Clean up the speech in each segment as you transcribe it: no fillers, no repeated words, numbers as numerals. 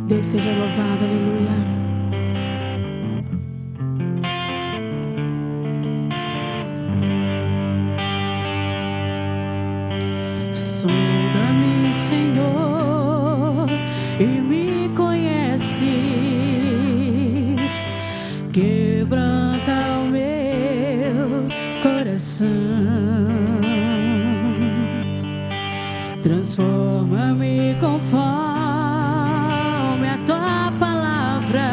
Deus seja louvado, aleluia. Sonda-me, Senhor, e me conheces, quebranta o meu coração, transforma-me conforme a tua palavra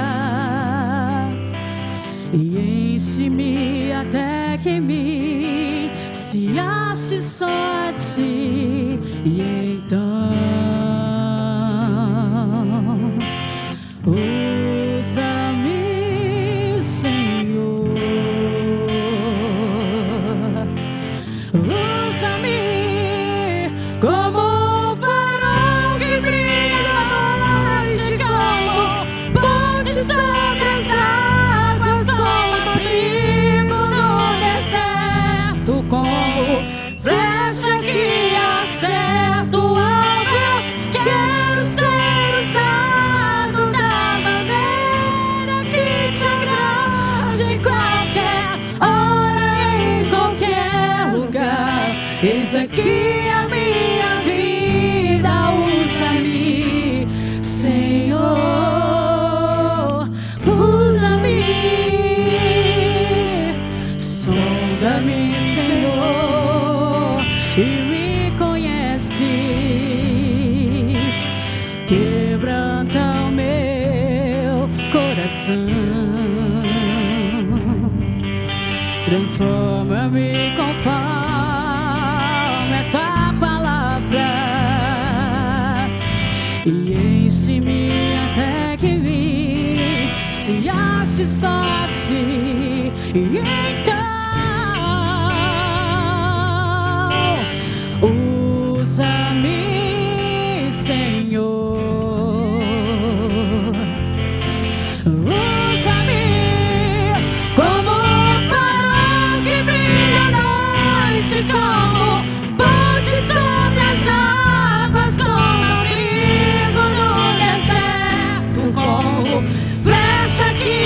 e enche-me até que me se ache só a ti. E então usa-me, Senhor, usa-me como um farol que brilha na noite, como ponte sobre as águas, como abrigo no deserto, como flecha que acerta o alvo. Quero ser usado da maneira que te agrade, em qualquer hora, em qualquer lugar. Eis aqui a minha vida, usa-me, Senhor, usa-me. Sonda-me, Senhor, e me conheces, quebranta o meu coração, transforma-me conforme a tua palavra e enche-me até que me se ache só a ti. E então usa-me, Senhor, usa-me como um farol que brilha à noite, como ponte sobre as águas, como abrigo no deserto, como flecha que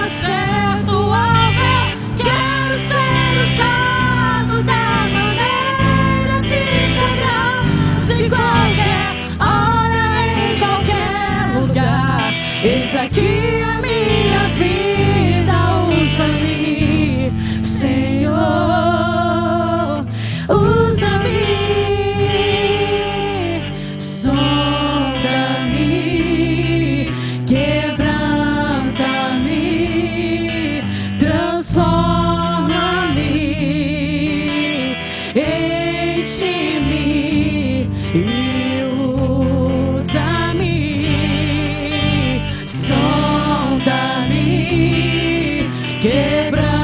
acerta o alvo. Quero ser usado da maneira que te agrade, de qualquer hora, em qualquer lugar. Eis aqui a minha vida, usa-me, Senhor, usa-me. Sonda-me, quebranta-me, transforma-me, enche-me e usa-me. Sonda-me, quebranta-me,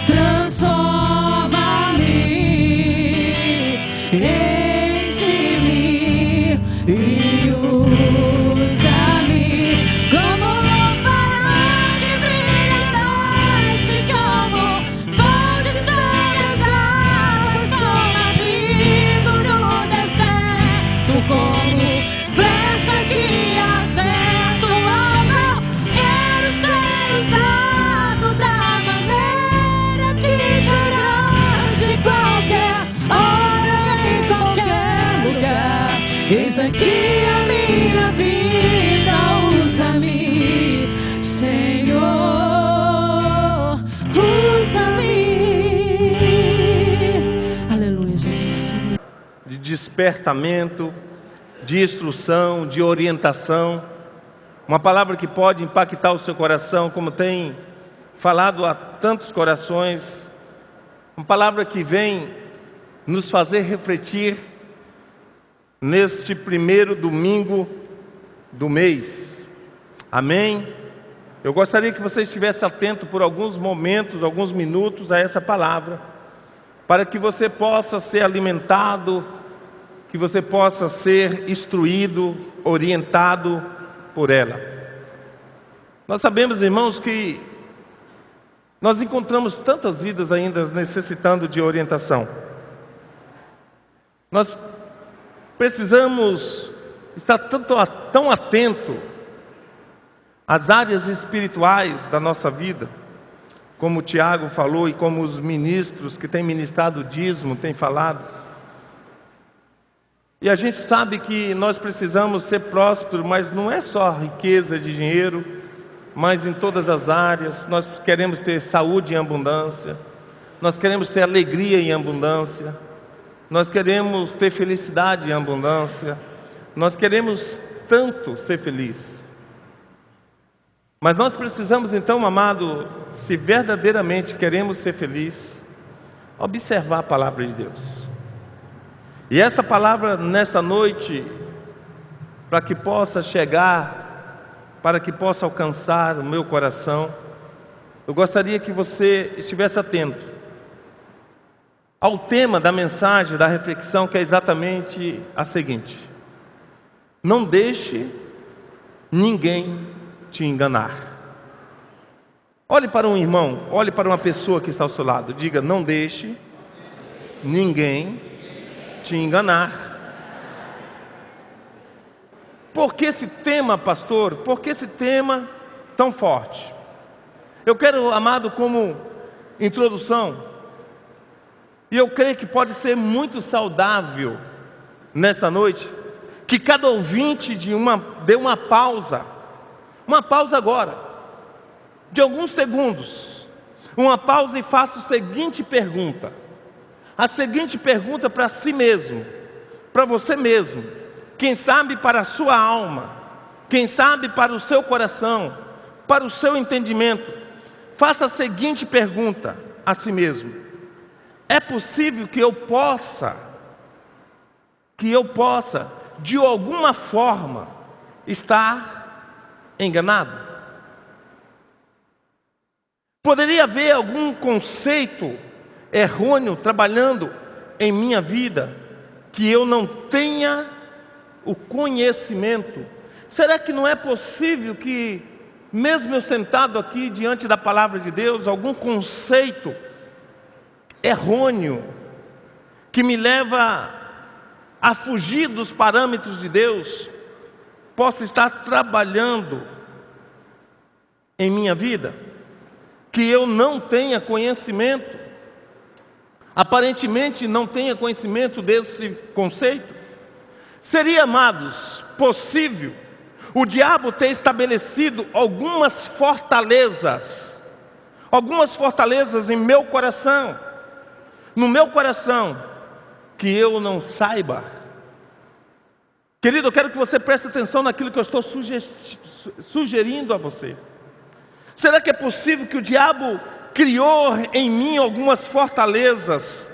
transforma-me, enche-me e usa-me como um farol que brilha à noite, como ponte sobre as águas, como abrigo no deserto, como flecha que acerta o alvo. Quero ser usado da maneira que te agrade, de qualquer hora, em qualquer lugar. Eis aqui a minha vida, usa-me, Senhor, usa-me. Aleluia, Jesus. De despertamento, de instrução, de orientação. Uma palavra que pode impactar o seu coração, como tem falado a tantos corações. Uma palavra que vem nos fazer refletir neste primeiro domingo do mês. Amém? Eu gostaria que você estivesse atento por alguns momentos, alguns minutos a essa palavra, para que você possa ser alimentado, que você possa ser instruído, orientado por ela. Nós sabemos, irmãos, que nós encontramos tantas vidas ainda necessitando de orientação. Nós precisamos está tão atento às áreas espirituais da nossa vida, como o Tiago falou e como os ministros que têm ministrado o dízimo têm falado. E a gente sabe que nós precisamos ser prósperos, mas não é só riqueza de dinheiro, mas em todas as áreas. Nós queremos ter saúde em abundância, nós queremos ter alegria em abundância, nós queremos ter felicidade em abundância, nós queremos tanto ser felizes. Mas nós precisamos então, amado, se verdadeiramente queremos ser felizes, observar a palavra de Deus. E essa palavra nesta noite, para que possa chegar, para que possa alcançar o meu coração, eu gostaria que você estivesse atento ao tema da mensagem, da reflexão, que é exatamente a seguinte: não deixe ninguém te enganar. Olhe para um irmão, olhe para uma pessoa que está ao seu lado, diga: não deixe ninguém te enganar. Por que esse tema, pastor? Por que esse tema tão forte? Eu quero, amado, como introdução, e eu creio que pode ser muito saudável nessa noite, que cada ouvinte dê uma pausa agora, de alguns segundos, uma pausa, e faça a seguinte pergunta para si mesmo, para você mesmo, quem sabe para a sua alma, quem sabe para o seu coração, para o seu entendimento. Faça a seguinte pergunta a si mesmo: é possível que eu possa, de alguma forma, estar enganado? Poderia haver algum conceito errôneo trabalhando em minha vida, que eu não tenha o conhecimento? Será que não é possível que, mesmo eu sentado aqui diante da palavra de Deus, algum conceito errôneo, que me leva a fugir dos parâmetros de Deus, possa estar trabalhando em minha vida, que eu não tenha conhecimento, aparentemente não tenha conhecimento desse conceito? Seria, amados, possível o diabo ter estabelecido algumas fortalezas em meu coração, no meu coração, que eu não saiba? Querido, eu quero que você preste atenção naquilo que eu estou sugerindo a você. Será que é possível que o diabo criou em mim algumas fortalezas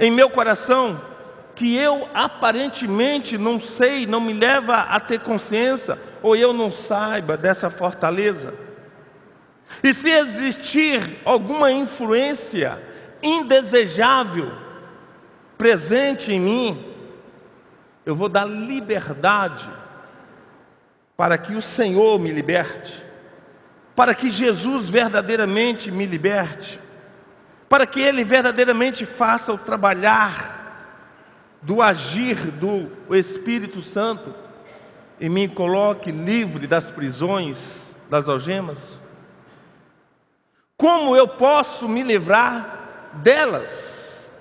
em meu coração, que eu aparentemente não sei, não me leva a ter consciência, ou eu não saiba dessa fortaleza? E se existir alguma influência indesejável presente em mim, eu vou dar liberdade para que o Senhor me liberte, para que Jesus verdadeiramente me liberte, para que Ele verdadeiramente faça o trabalhar do agir do Espírito Santo e me coloque livre das prisões, das algemas. Como eu posso me livrar delas?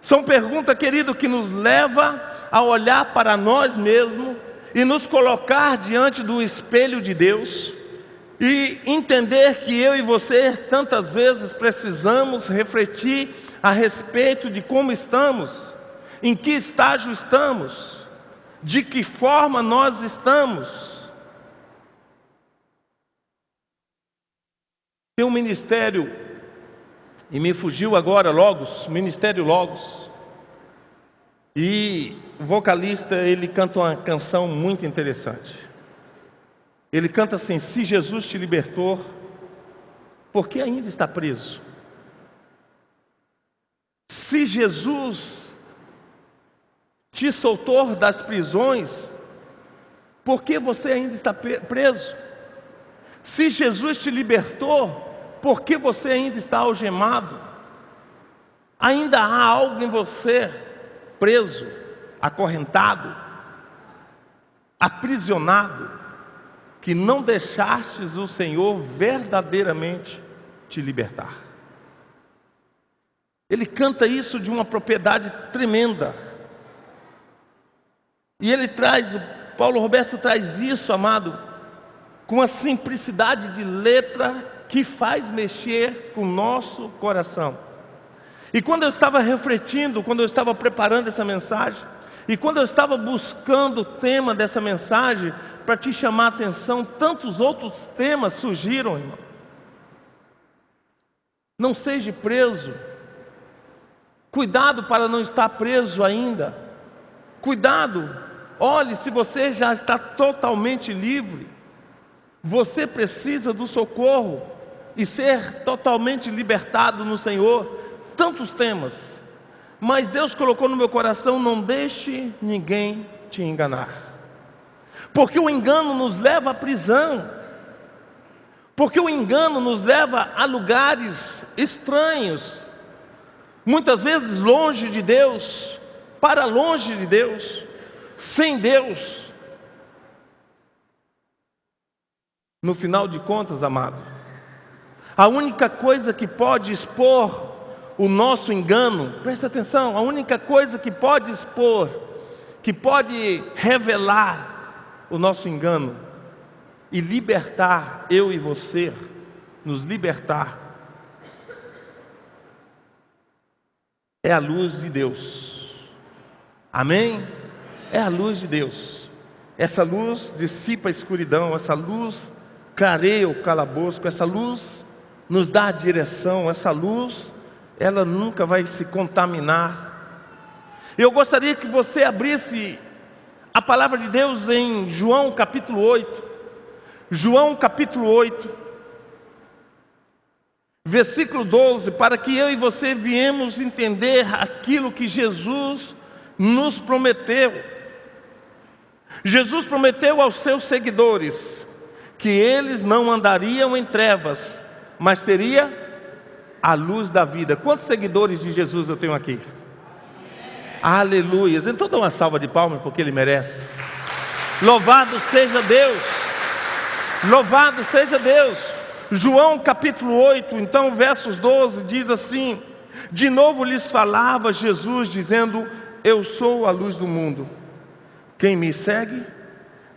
São perguntas, querido, que nos leva a olhar para nós mesmos e nos colocar diante do espelho de Deus e entender que eu e você tantas vezes precisamos refletir a respeito de como estamos, em que estágio estamos, de que forma nós estamos. Tem um ministério, e me fugiu agora, Ministério Logos, e o vocalista, ele canta uma canção muito interessante. Ele canta assim: se Jesus te libertou, por que ainda está preso? Se Jesus te soltou das prisões, por que você ainda está preso? Se Jesus te libertou, por que você ainda está algemado? Ainda há algo em você preso, acorrentado. aprisionado, que não deixastes o Senhor verdadeiramente te libertar. Ele canta isso de uma propriedade tremenda. E ele traz, o Paulo Roberto traz isso, amado, com uma simplicidade de letra que faz mexer com o nosso coração. E quando eu estava refletindo, quando eu estava preparando essa mensagem, e quando eu estava buscando o tema dessa mensagem, para te chamar a atenção, tantos outros temas surgiram, irmão. Não seja preso. Cuidado para não estar preso ainda. Cuidado. Olhe, se você já está totalmente livre, você precisa do socorro e ser totalmente libertado no Senhor. Tantos temas, mas Deus colocou no meu coração: não deixe ninguém te enganar, porque o engano nos leva à prisão, porque o engano nos leva a lugares estranhos, muitas vezes longe de Deus, para longe de Deus, sem Deus. No final de contas, amado, a única coisa que pode expor o nosso engano, presta atenção, a única coisa que pode expor, que pode revelar o nosso engano e libertar eu e você, nos libertar, é a luz de Deus. Amém? É a luz de Deus. Essa luz dissipa a escuridão, essa luz clareia o calabouço, essa luz nos dá a direção, essa luz, ela nunca vai se contaminar. Eu gostaria que você abrisse a palavra de Deus em João capítulo 8. João capítulo 8, versículo 12, para que eu e você viemos entender aquilo que Jesus nos prometeu. Jesus prometeu aos seus seguidores que eles não andariam em trevas, mas teria a luz da vida. Quantos seguidores de Jesus eu tenho aqui? Aleluia. Então dá uma salva de palmas, porque Ele merece. Louvado seja Deus. Louvado seja Deus. João capítulo 8, então versos 12, diz assim: de novo lhes falava Jesus, dizendo: eu sou a luz do mundo. Quem me segue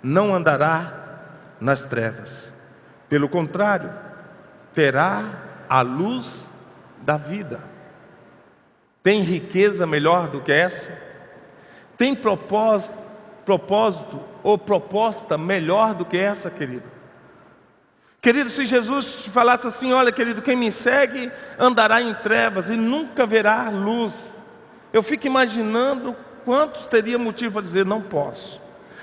não andará nas trevas. Pelo contrário, terá a luz da vida. Tem riqueza melhor do que essa? Tem propósito ou proposta melhor do que essa, querido? Querido, se Jesus te falasse assim: olha, querido, quem me segue andará em trevas e nunca verá luz, eu fico imaginando quantos teriam motivo para dizer: não posso.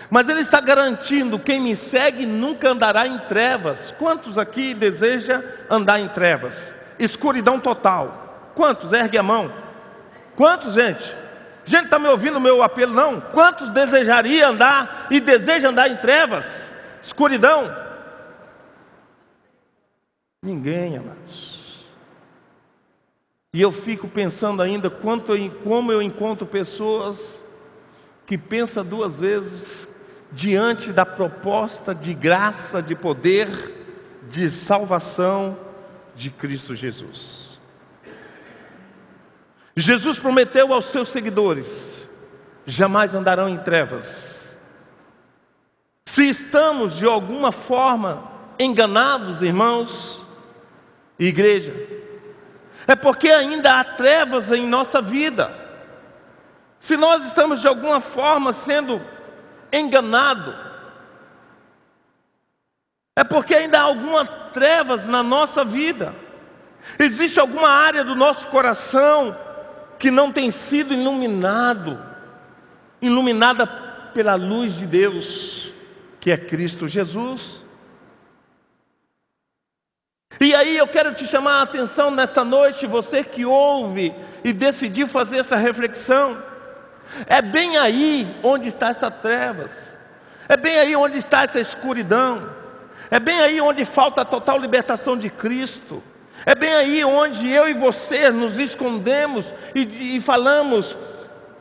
Mas Ele está garantindo: quem me segue nunca andará em trevas. Quantos aqui desejam andar em trevas? Escuridão total. Quantos? Ergue a mão. Quantos, gente? Gente, está me ouvindo o meu apelo? Não. Quantos desejariam andar e desejam andar em trevas? Escuridão? Ninguém, amados. E eu fico pensando ainda como eu encontro pessoas que pensam duas vezes diante da proposta de graça, de poder, de salvação de Cristo Jesus. Jesus prometeu aos seus seguidores: jamais andarão em trevas. Se estamos de alguma forma enganados, irmãos e igreja, é porque ainda há trevas em nossa vida. Se nós estamos de alguma forma sendo enganados, é porque ainda há algumas trevas na nossa vida. Existe alguma área do nosso coração que não tem sido iluminada pela luz de Deus, que é Cristo Jesus. E aí eu quero te chamar a atenção nesta noite, você que ouve e decidiu fazer essa reflexão. É bem aí onde está essas trevas, é bem aí onde está essa escuridão, é bem aí onde falta a total libertação de Cristo, é bem aí onde eu e você nos escondemos e falamos,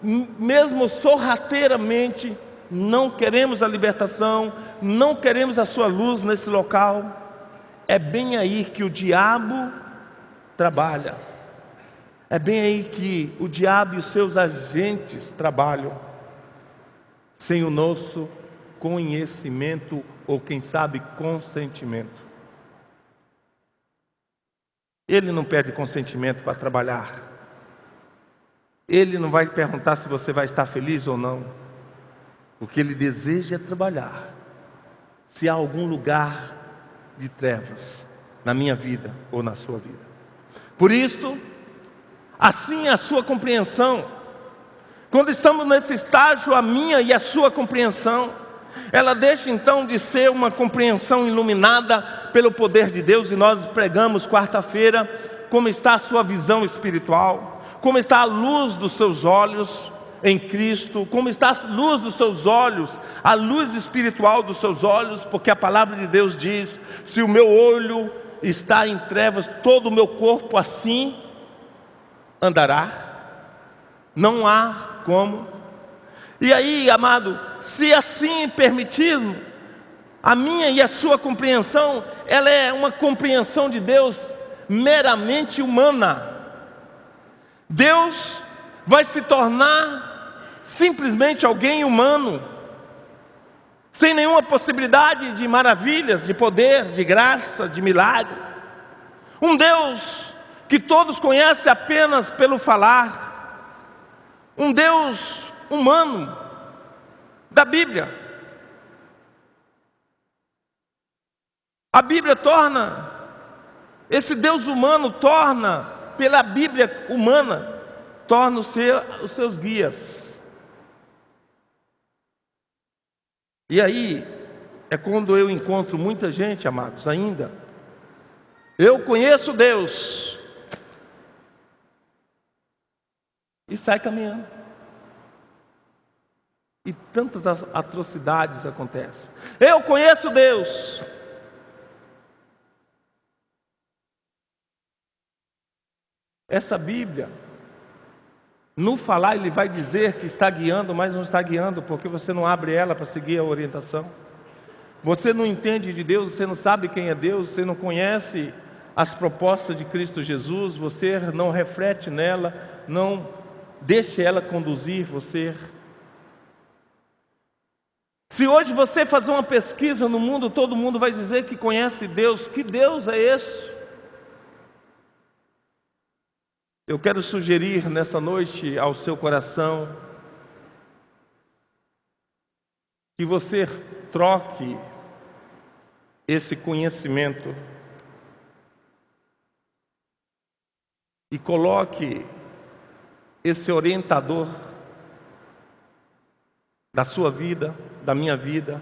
mesmo sorrateiramente, não queremos a libertação, não queremos a sua luz nesse local, é bem aí que o diabo trabalha. É bem aí que o diabo e os seus agentes trabalham, sem o nosso conhecimento ou, quem sabe, consentimento. Ele não pede consentimento para trabalhar. Ele não vai perguntar se você vai estar feliz ou não. O que ele deseja é trabalhar. Se há algum lugar de trevas na minha vida ou na sua vida. Por isso, assim é a sua compreensão. Quando estamos nesse estágio, a minha e a sua compreensão, ela deixa então de ser uma compreensão iluminada pelo poder de Deus. E nós pregamos quarta-feira como está a sua visão espiritual, como está a luz dos seus olhos em Cristo, como está a luz dos seus olhos, a luz espiritual dos seus olhos, porque a palavra de Deus diz: se o meu olho está em trevas, todo o meu corpo assim andará. Não há como. E aí, amado, se assim permitirmos, a minha e a sua compreensão, ela é uma compreensão de Deus meramente humana. Deus vai se tornar simplesmente alguém humano, sem nenhuma possibilidade de maravilhas, de poder, de graça, de milagre. Um Deus que todos conhecem apenas pelo falar. Um Deus humano da Bíblia. A Bíblia torna, esse Deus humano torna, pela Bíblia humana, torna os seus guias. E aí, é quando eu encontro muita gente, amados, ainda. Eu conheço Deus. E sai caminhando. E tantas atrocidades acontecem. Eu conheço Deus. Essa Bíblia, no falar ele vai dizer que está guiando, mas não está guiando, porque você não abre ela para seguir a orientação. Você não entende de Deus, você não sabe quem é Deus, você não conhece as propostas de Cristo Jesus, você não reflete nela, não deixe ela conduzir você. Se hoje você fazer uma pesquisa no mundo, todo mundo vai dizer que conhece Deus. Que Deus é esse? Eu quero sugerir nessa noite ao seu coração que você troque esse conhecimento e coloque esse orientador da sua vida, da minha vida,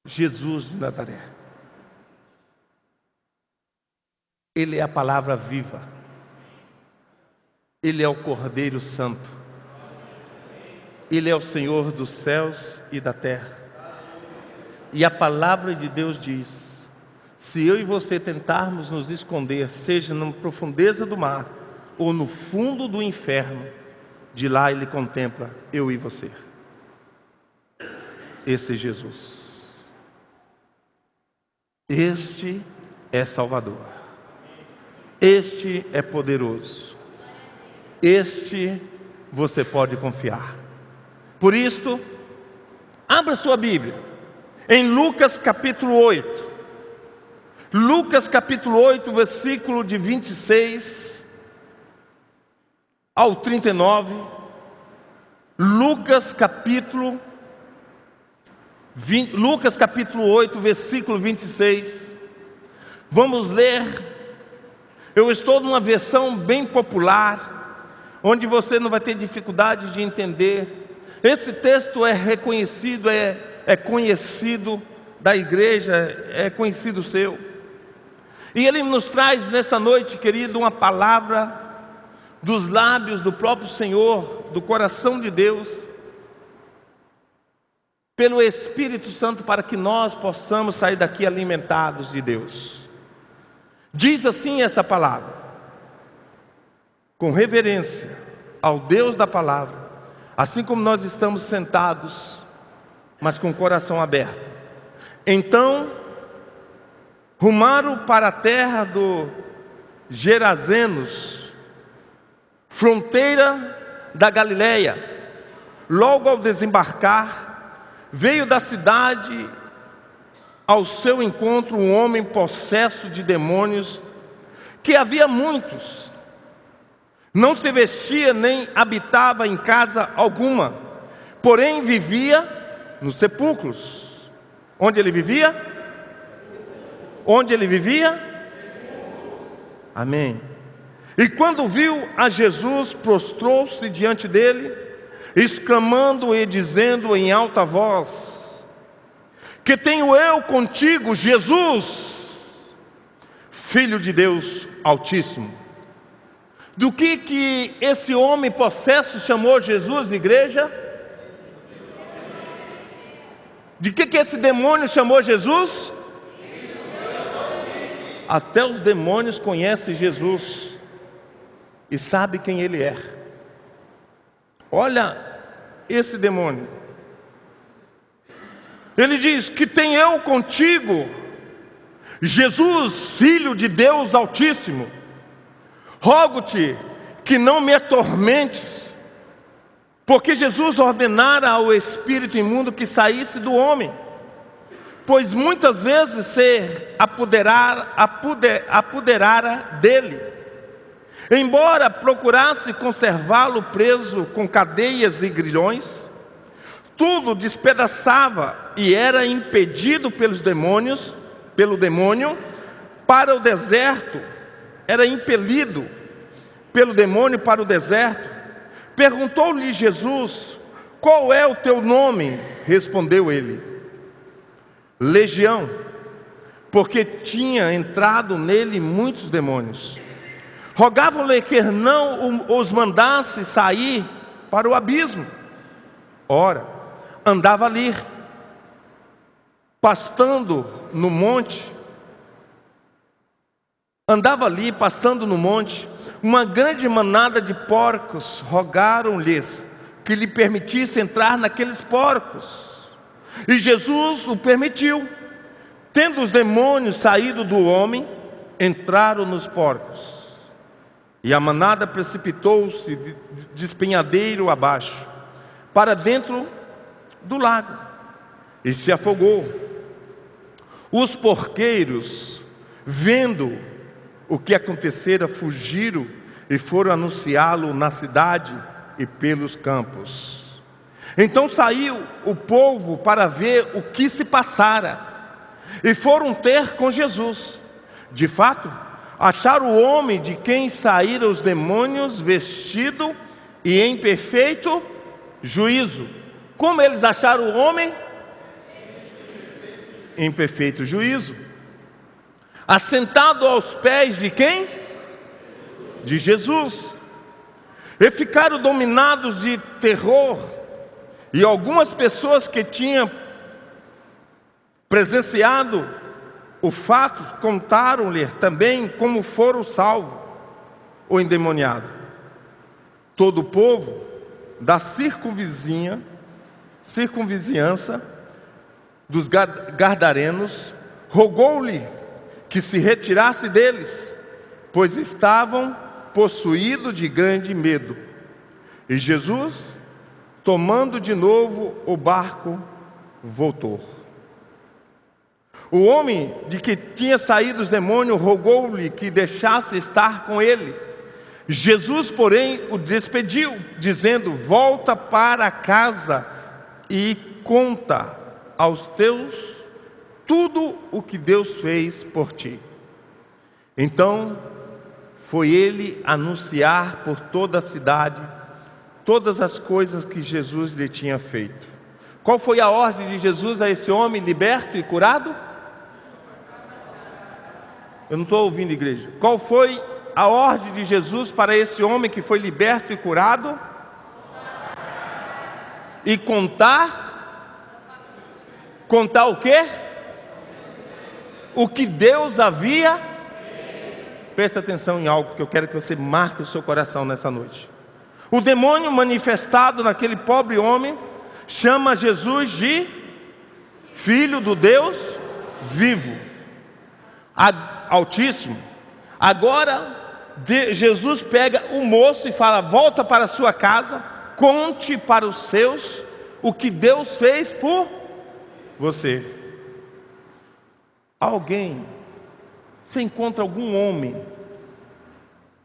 Jesus de Nazaré. Ele é a palavra viva. Ele é o Cordeiro Santo. Ele é o Senhor dos céus e da terra. E a palavra de Deus diz: se eu e você tentarmos nos esconder, seja na profundeza do mar ou no fundo do inferno, de lá Ele contempla eu e você. Esse é Jesus. Este é Salvador. Este é poderoso. Este você pode confiar. Por isto, abra sua Bíblia em Lucas capítulo 8. Lucas capítulo 8, versículo de 26 ao 39. Lucas capítulo 8, versículo 26. Vamos ler. Eu estou numa versão bem popular, onde você não vai ter dificuldade de entender. Esse texto é reconhecido, é conhecido da igreja, é conhecido seu. E ele nos traz nesta noite, querido, uma palavra dos lábios do próprio Senhor, do coração de Deus, pelo Espírito Santo, para que nós possamos sair daqui alimentados de Deus. Diz assim essa palavra: com reverência ao Deus da palavra, assim como nós estamos sentados, mas com o coração aberto. Então, rumaram para a terra do Gerazenos, fronteira da Galileia. Logo ao desembarcar, veio da cidade ao seu encontro um homem possesso de demônios, que havia muitos. Não se vestia nem habitava em casa alguma, porém vivia nos sepulcros. Onde ele vivia? Onde ele vivia? Amém. E quando viu a Jesus, prostrou-se diante dele, exclamando e dizendo em alta voz: que tenho eu contigo, Jesus, Filho de Deus Altíssimo? Do que esse homem possesso chamou Jesus, igreja? De que esse demônio chamou Jesus? Até os demônios conhecem Jesus e sabem quem Ele é. Olha esse demônio. Ele diz: que tem eu contigo, Jesus, Filho de Deus Altíssimo. Rogo-te que não me atormentes, porque Jesus ordenara ao espírito imundo que saísse do homem, pois muitas vezes se apoderara dele. Embora procurasse conservá-lo preso com cadeias e grilhões, tudo despedaçava e era impedido pelo demônio para o deserto. Era impelido pelo demônio para o deserto. Perguntou-lhe Jesus: qual é o teu nome? Respondeu ele: Legião, porque tinha entrado nele muitos demônios. Rogavam-lhe que não os mandasse sair para o abismo. Ora, andava ali, pastando no monte, uma grande manada de porcos. Rogaram-lhes que lhe permitisse entrar naqueles porcos, e Jesus o permitiu. Tendo os demônios saído do homem, entraram nos porcos, e a manada precipitou-se de despenhadeiro abaixo, para dentro do lago, e se afogou. Os porqueiros, vendo o que acontecera, fugiram e foram anunciá-lo na cidade e pelos campos. Então saiu o povo para ver o que se passara, e foram ter com Jesus. De fato, acharam o homem de quem saíram os demônios, vestido e em perfeito juízo. Como eles acharam o homem? Em perfeito juízo, assentado aos pés de quem? De Jesus. E ficaram dominados de terror. E algumas pessoas que tinham presenciado o fato contaram-lhe também como foram salvos o endemoniado. Todo o povo da circunvizinhança dos Gadarenos rogou-lhe que se retirasse deles, pois estavam possuídos de grande medo. E Jesus, tomando de novo o barco, voltou. O homem de que tinha saído os demônios rogou-lhe que deixasse estar com ele. Jesus, porém, o despediu, dizendo: volta para casa e conta aos teus tudo o que Deus fez por ti. Então foi ele anunciar por toda a cidade todas as coisas que Jesus lhe tinha feito. Qual foi a ordem de Jesus a esse homem liberto e curado? Eu não estou ouvindo, igreja. Qual foi a ordem de Jesus para esse homem que foi liberto e curado? E contar o quê? O que Deus havia. Presta atenção em algo que eu quero que você marque o seu coração nessa noite. O demônio manifestado naquele pobre homem chama Jesus de Filho do Deus vivo, Altíssimo. Agora Jesus pega o moço e fala: volta para a sua casa, conte para os seus o que Deus fez por você. Você encontra algum homem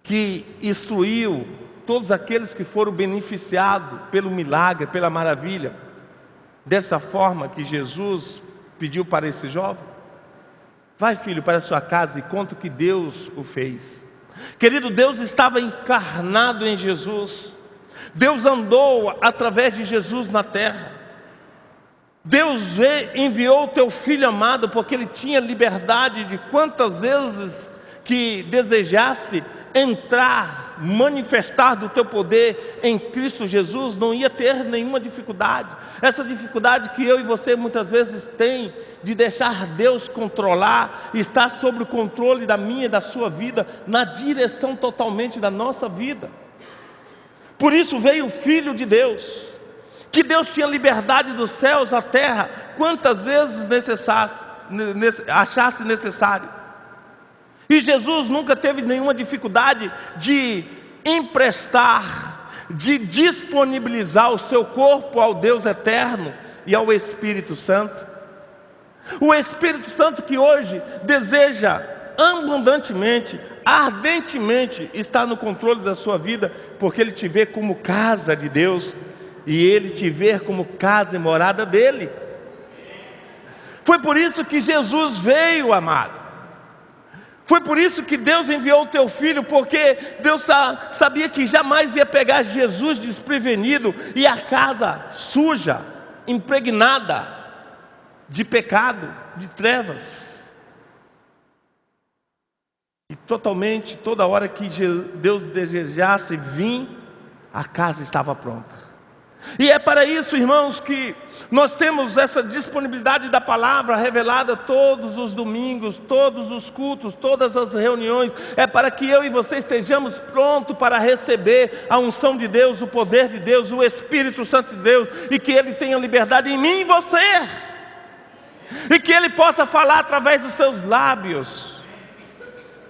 que instruiu todos aqueles que foram beneficiados pelo milagre, pela maravilha, dessa forma que Jesus pediu para esse jovem? Vai, filho, para a sua casa e conta o que Deus o fez. Querido, Deus estava encarnado em Jesus. Deus andou através de Jesus na terra. Deus enviou o teu Filho amado, porque Ele tinha liberdade de quantas vezes que desejasse entrar, manifestar do teu poder em Cristo Jesus, não ia ter nenhuma dificuldade. Essa dificuldade que eu e você muitas vezes tem de deixar Deus controlar, estar sob o controle da minha e da sua vida, na direção totalmente da nossa vida. Por isso veio o Filho de Deus, que Deus tinha liberdade dos céus à terra, quantas vezes achasse necessário. E Jesus nunca teve nenhuma dificuldade de emprestar, de disponibilizar o seu corpo ao Deus eterno e ao Espírito Santo. O Espírito Santo que hoje deseja abundantemente, ardentemente estar no controle da sua vida, porque Ele te vê como casa de Deus e Ele te vê como casa e morada dEle. Foi por isso que Jesus veio, amado. Foi por isso que Deus enviou o teu Filho, porque Deus sabia que jamais ia pegar Jesus desprevenido e a casa suja, impregnada de pecado, de trevas. E toda hora que Deus desejasse vir, a casa estava pronta. E é para isso, irmãos, que nós temos essa disponibilidade da palavra revelada todos os domingos, todos os cultos, todas as reuniões. É para que eu e você estejamos prontos para receber a unção de Deus, o poder de Deus, o Espírito Santo de Deus, e que Ele tenha liberdade em mim e você, e que Ele possa falar através dos seus lábios,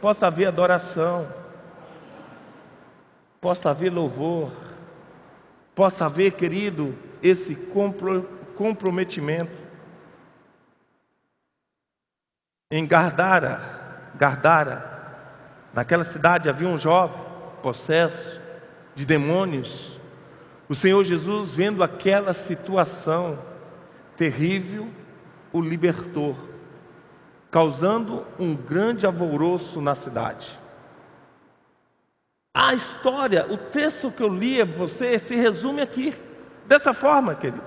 possa haver adoração, possa haver louvor, possa haver, querido, esse comprometimento. Em Gardara, naquela cidade havia um jovem possesso de demônios. O Senhor Jesus, vendo aquela situação terrível, o libertou, causando um grande alvoroço na cidade. A história, o texto que eu li a você, se resume aqui, dessa forma, querido.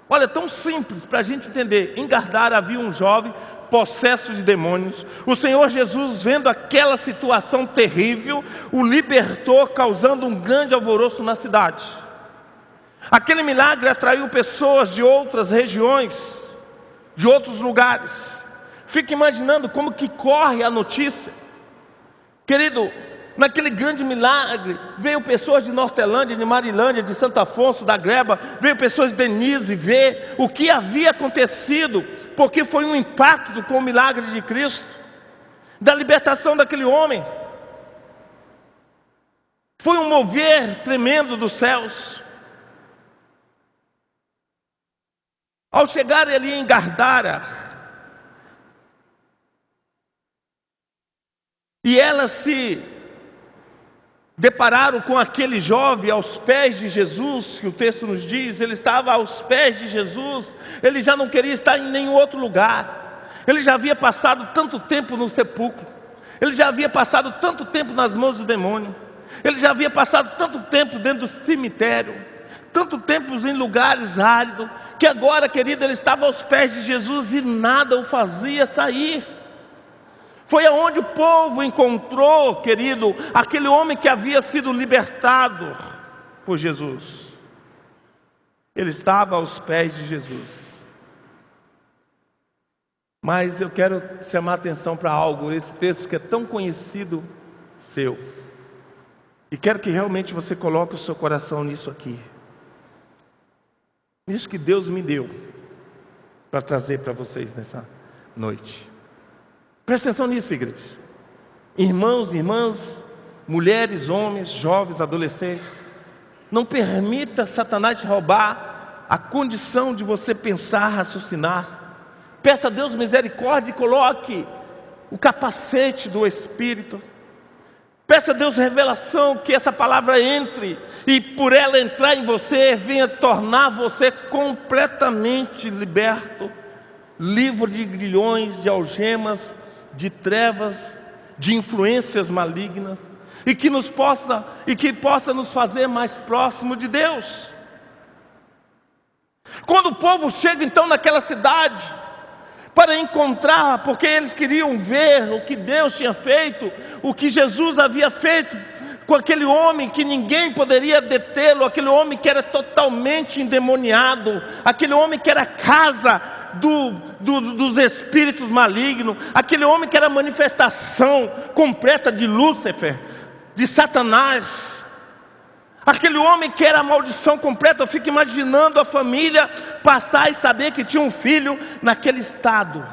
Olha, tão simples para a gente entender. Em Gardara havia um jovem possesso de demônios. O Senhor Jesus, vendo aquela situação terrível, o libertou, causando um grande alvoroço na cidade. Aquele milagre atraiu pessoas de outras regiões, de outros lugares. Fica imaginando como que corre a notícia. Querido, naquele grande milagre, veio pessoas de Nortelândia, de Marilândia, de Santo Afonso, da Gleba, veio pessoas de Denise ver o que havia acontecido, porque foi um impacto com o milagre de Cristo, da libertação daquele homem. Foi um mover tremendo dos céus. Ao chegar ali em Gardara, e elas se depararam com aquele jovem aos pés de Jesus, que o texto nos diz, ele estava aos pés de Jesus, ele já não queria estar em nenhum outro lugar, ele já havia passado tanto tempo no sepulcro, ele já havia passado tanto tempo nas mãos do demônio, ele já havia passado tanto tempo dentro do cemitério, tanto tempo em lugares áridos, que agora, querido, ele estava aos pés de Jesus e nada o fazia sair. Foi aonde o povo encontrou, querido, aquele homem que havia sido libertado por Jesus. Ele estava aos pés de Jesus. Mas eu quero chamar a atenção para algo, esse texto que é tão conhecido seu. E quero que realmente você coloque o seu coração nisso aqui. Nisso que Deus me deu para trazer para vocês nessa noite. Presta atenção nisso, igreja. Irmãos, irmãs, mulheres, homens, jovens, adolescentes. Não permita Satanás te roubar a condição de você pensar, raciocinar. Peça a Deus misericórdia e coloque o capacete do Espírito. Peça a Deus revelação, que essa palavra entre, e por ela entrar em você, venha tornar você completamente liberto, livre de grilhões, de algemas, de trevas, de influências malignas, e que possa nos fazer mais próximo de Deus. Quando o povo chega então naquela cidade, para encontrar, porque eles queriam ver o que Deus tinha feito, o que Jesus havia feito com aquele homem que ninguém poderia detê-lo, aquele homem que era totalmente endemoniado, aquele homem que era casa dos espíritos malignos, aquele homem que era a manifestação completa de Lúcifer, de Satanás, aquele homem que era a maldição completa. Eu fico imaginando a família passar e saber que tinha um filho naquele estado.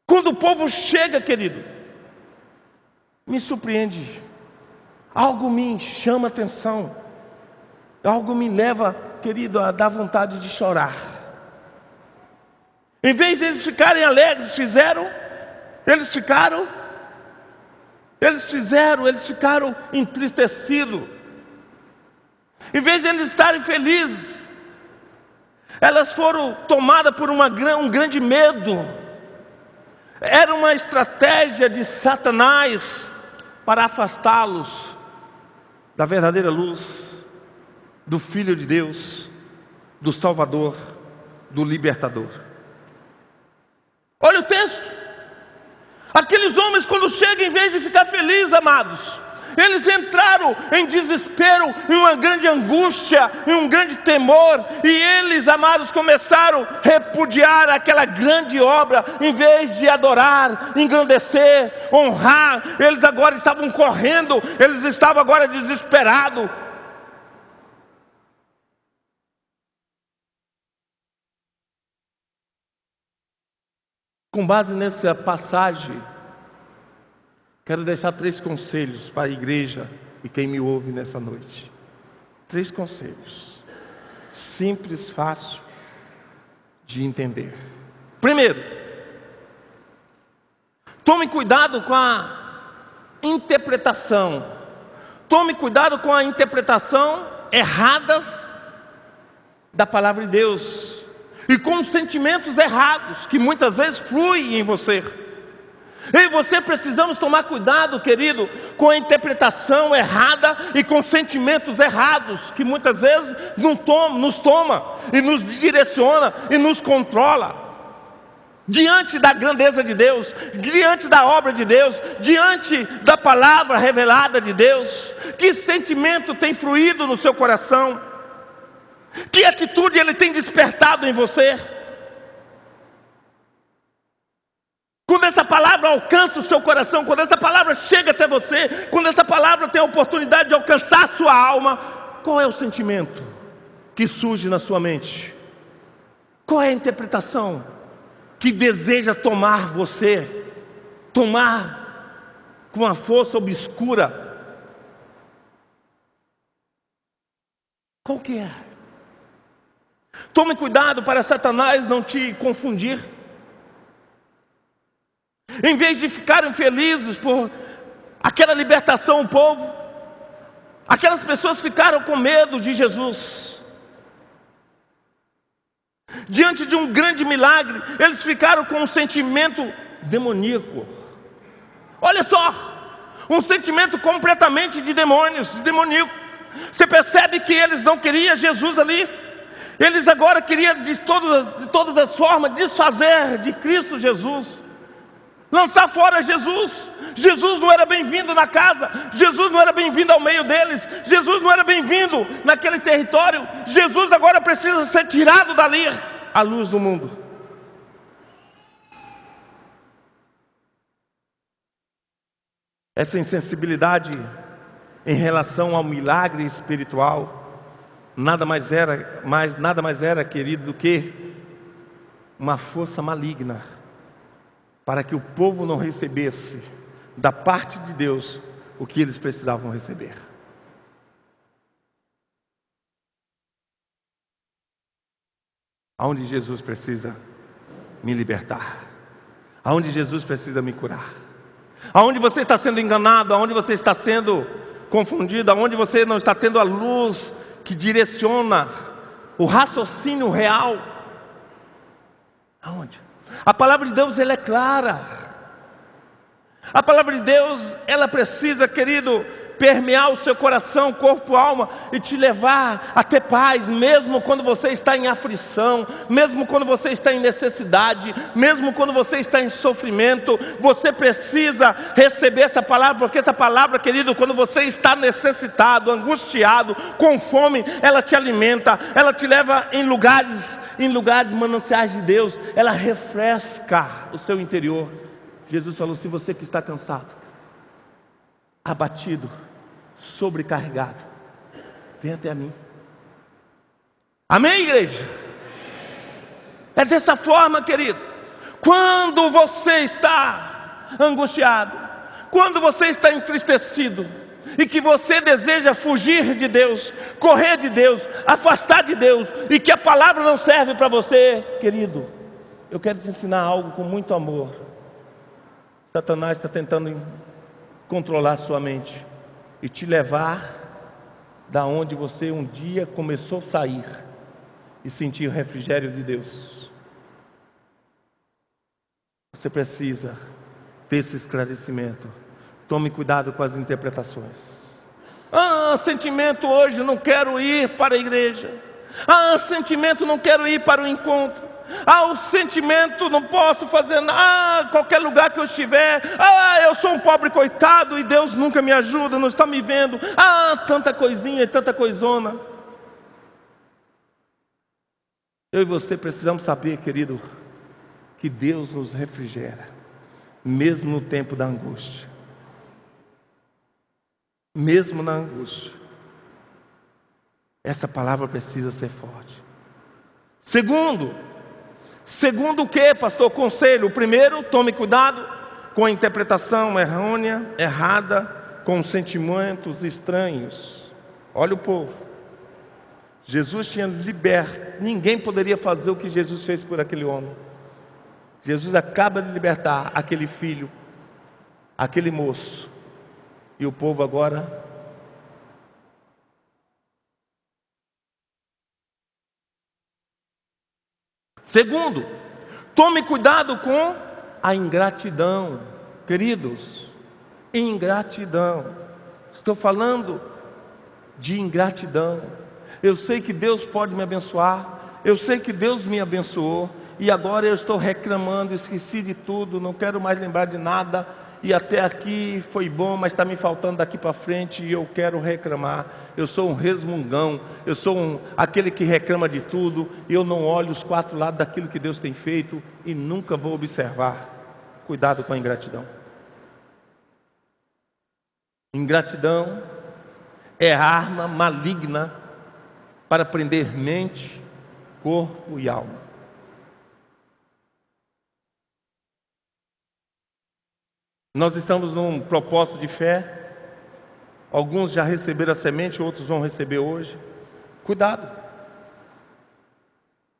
Quando o povo chega, querido, me surpreende, algo me chama atenção, algo me leva, querido, a dar vontade de chorar. Em vez de eles ficarem alegres, eles ficaram entristecidos. Em vez de eles estarem felizes, elas foram tomadas por um grande medo. Era uma estratégia de Satanás para afastá-los da verdadeira luz, do Filho de Deus, do Salvador, do Libertador. Olha o texto. Aqueles homens, quando chegam, em vez de ficar felizes, amados, eles entraram em desespero, em uma grande angústia, em um grande temor. E eles, amados, começaram a repudiar aquela grande obra. Em vez de adorar, engrandecer, honrar, eles agora estavam correndo, eles estavam agora desesperados. Com base nessa passagem, quero deixar 3 conselhos para a igreja e quem me ouve nessa noite. 3 conselhos, simples, fácil de entender. Primeiro, tome cuidado com a interpretação. Tome cuidado com a interpretação erradas da palavra de Deus. E com sentimentos errados, que muitas vezes fluem em você. Eu e você precisamos tomar cuidado, querido, com a interpretação errada e com sentimentos errados, que muitas vezes nos toma e nos direciona e nos controla. Diante da grandeza de Deus, diante da obra de Deus, diante da palavra revelada de Deus, que sentimento tem fluído no seu coração? Que atitude ele tem despertado em você? Quando essa palavra alcança o seu coração, quando essa palavra chega até você, quando essa palavra tem a oportunidade de alcançar a sua alma, qual é o sentimento que surge na sua mente? Qual é a interpretação que deseja tomar você, tomar com a força obscura? Qual que é? Tome cuidado para Satanás não te confundir. Em vez de ficarem felizes por aquela libertação do povo, aquelas pessoas ficaram com medo de Jesus. Diante de um grande milagre, eles ficaram com um sentimento demoníaco. Olha só, um sentimento completamente de demônios, de demoníaco. Você percebe que eles não queriam Jesus ali. Eles agora queriam de todas as formas desfazer de Cristo Jesus, lançar fora Jesus. Jesus não era bem-vindo na casa, Jesus não era bem-vindo ao meio deles, Jesus não era bem-vindo naquele território. Jesus agora precisa ser tirado dali, a luz do mundo. Essa insensibilidade em relação ao milagre espiritual nada mais era, querido, do que uma força maligna para que o povo não recebesse da parte de Deus o que eles precisavam receber. Aonde Jesus precisa me libertar, aonde Jesus precisa me curar, aonde você está sendo enganado, aonde você está sendo confundido, aonde você não está tendo a luz que direciona o raciocínio real. Aonde? A palavra de Deus, ela é clara. A palavra de Deus, ela precisa, querido, permear o seu coração, corpo, alma, e te levar a ter paz, mesmo quando você está em aflição, mesmo quando você está em necessidade, mesmo quando você está em sofrimento. Você precisa receber essa palavra, porque essa palavra, querido, quando você está necessitado, angustiado, com fome, ela te alimenta, ela te leva em lugares mananciais de Deus, ela refresca o seu interior. Jesus falou: se você que está cansado, abatido, sobrecarregado, vem até a mim. Amém, igreja? É dessa forma, querido. Quando você está angustiado, quando você está entristecido, e que você deseja fugir de Deus, correr de Deus, afastar de Deus, e que a palavra não serve para você, querido, eu quero te ensinar algo com muito amor. Satanás está tentando controlar sua mente e te levar da onde você um dia começou a sair e sentir o refrigério de Deus. Você precisa ter esse esclarecimento. Tome cuidado com as interpretações. Sentimento, hoje não quero ir para a igreja. Sentimento, não quero ir para o encontro. O sentimento, não posso fazer nada, qualquer lugar que eu estiver. Eu sou um pobre coitado e Deus nunca me ajuda, não está me vendo. Tanta coisinha e tanta coisona. Eu e você precisamos saber, querido, que Deus nos refrigera, mesmo no tempo da angústia. Mesmo na angústia. Essa palavra precisa ser forte. Segundo o que, pastor? Conselho. O primeiro, tome cuidado com a interpretação errônea, errada, com sentimentos estranhos. Olha o povo. Jesus tinha liberto. Ninguém poderia fazer o que Jesus fez por aquele homem. Jesus acaba de libertar aquele filho, aquele moço. E o povo agora... Segundo, tome cuidado com a ingratidão. Queridos, ingratidão. Estou falando de ingratidão. Eu sei que Deus pode me abençoar, eu sei que Deus me abençoou, e agora eu estou reclamando, esqueci de tudo, não quero mais lembrar de nada, e até aqui foi bom, mas está me faltando daqui para frente, e eu quero reclamar. Eu sou um resmungão, eu sou aquele que reclama de tudo, e eu não olho os quatro lados daquilo que Deus tem feito, e nunca vou observar. Cuidado com a ingratidão. Ingratidão é arma maligna para prender mente, corpo e alma. Nós estamos num propósito de fé. Alguns já receberam a semente, outros vão receber hoje. Cuidado.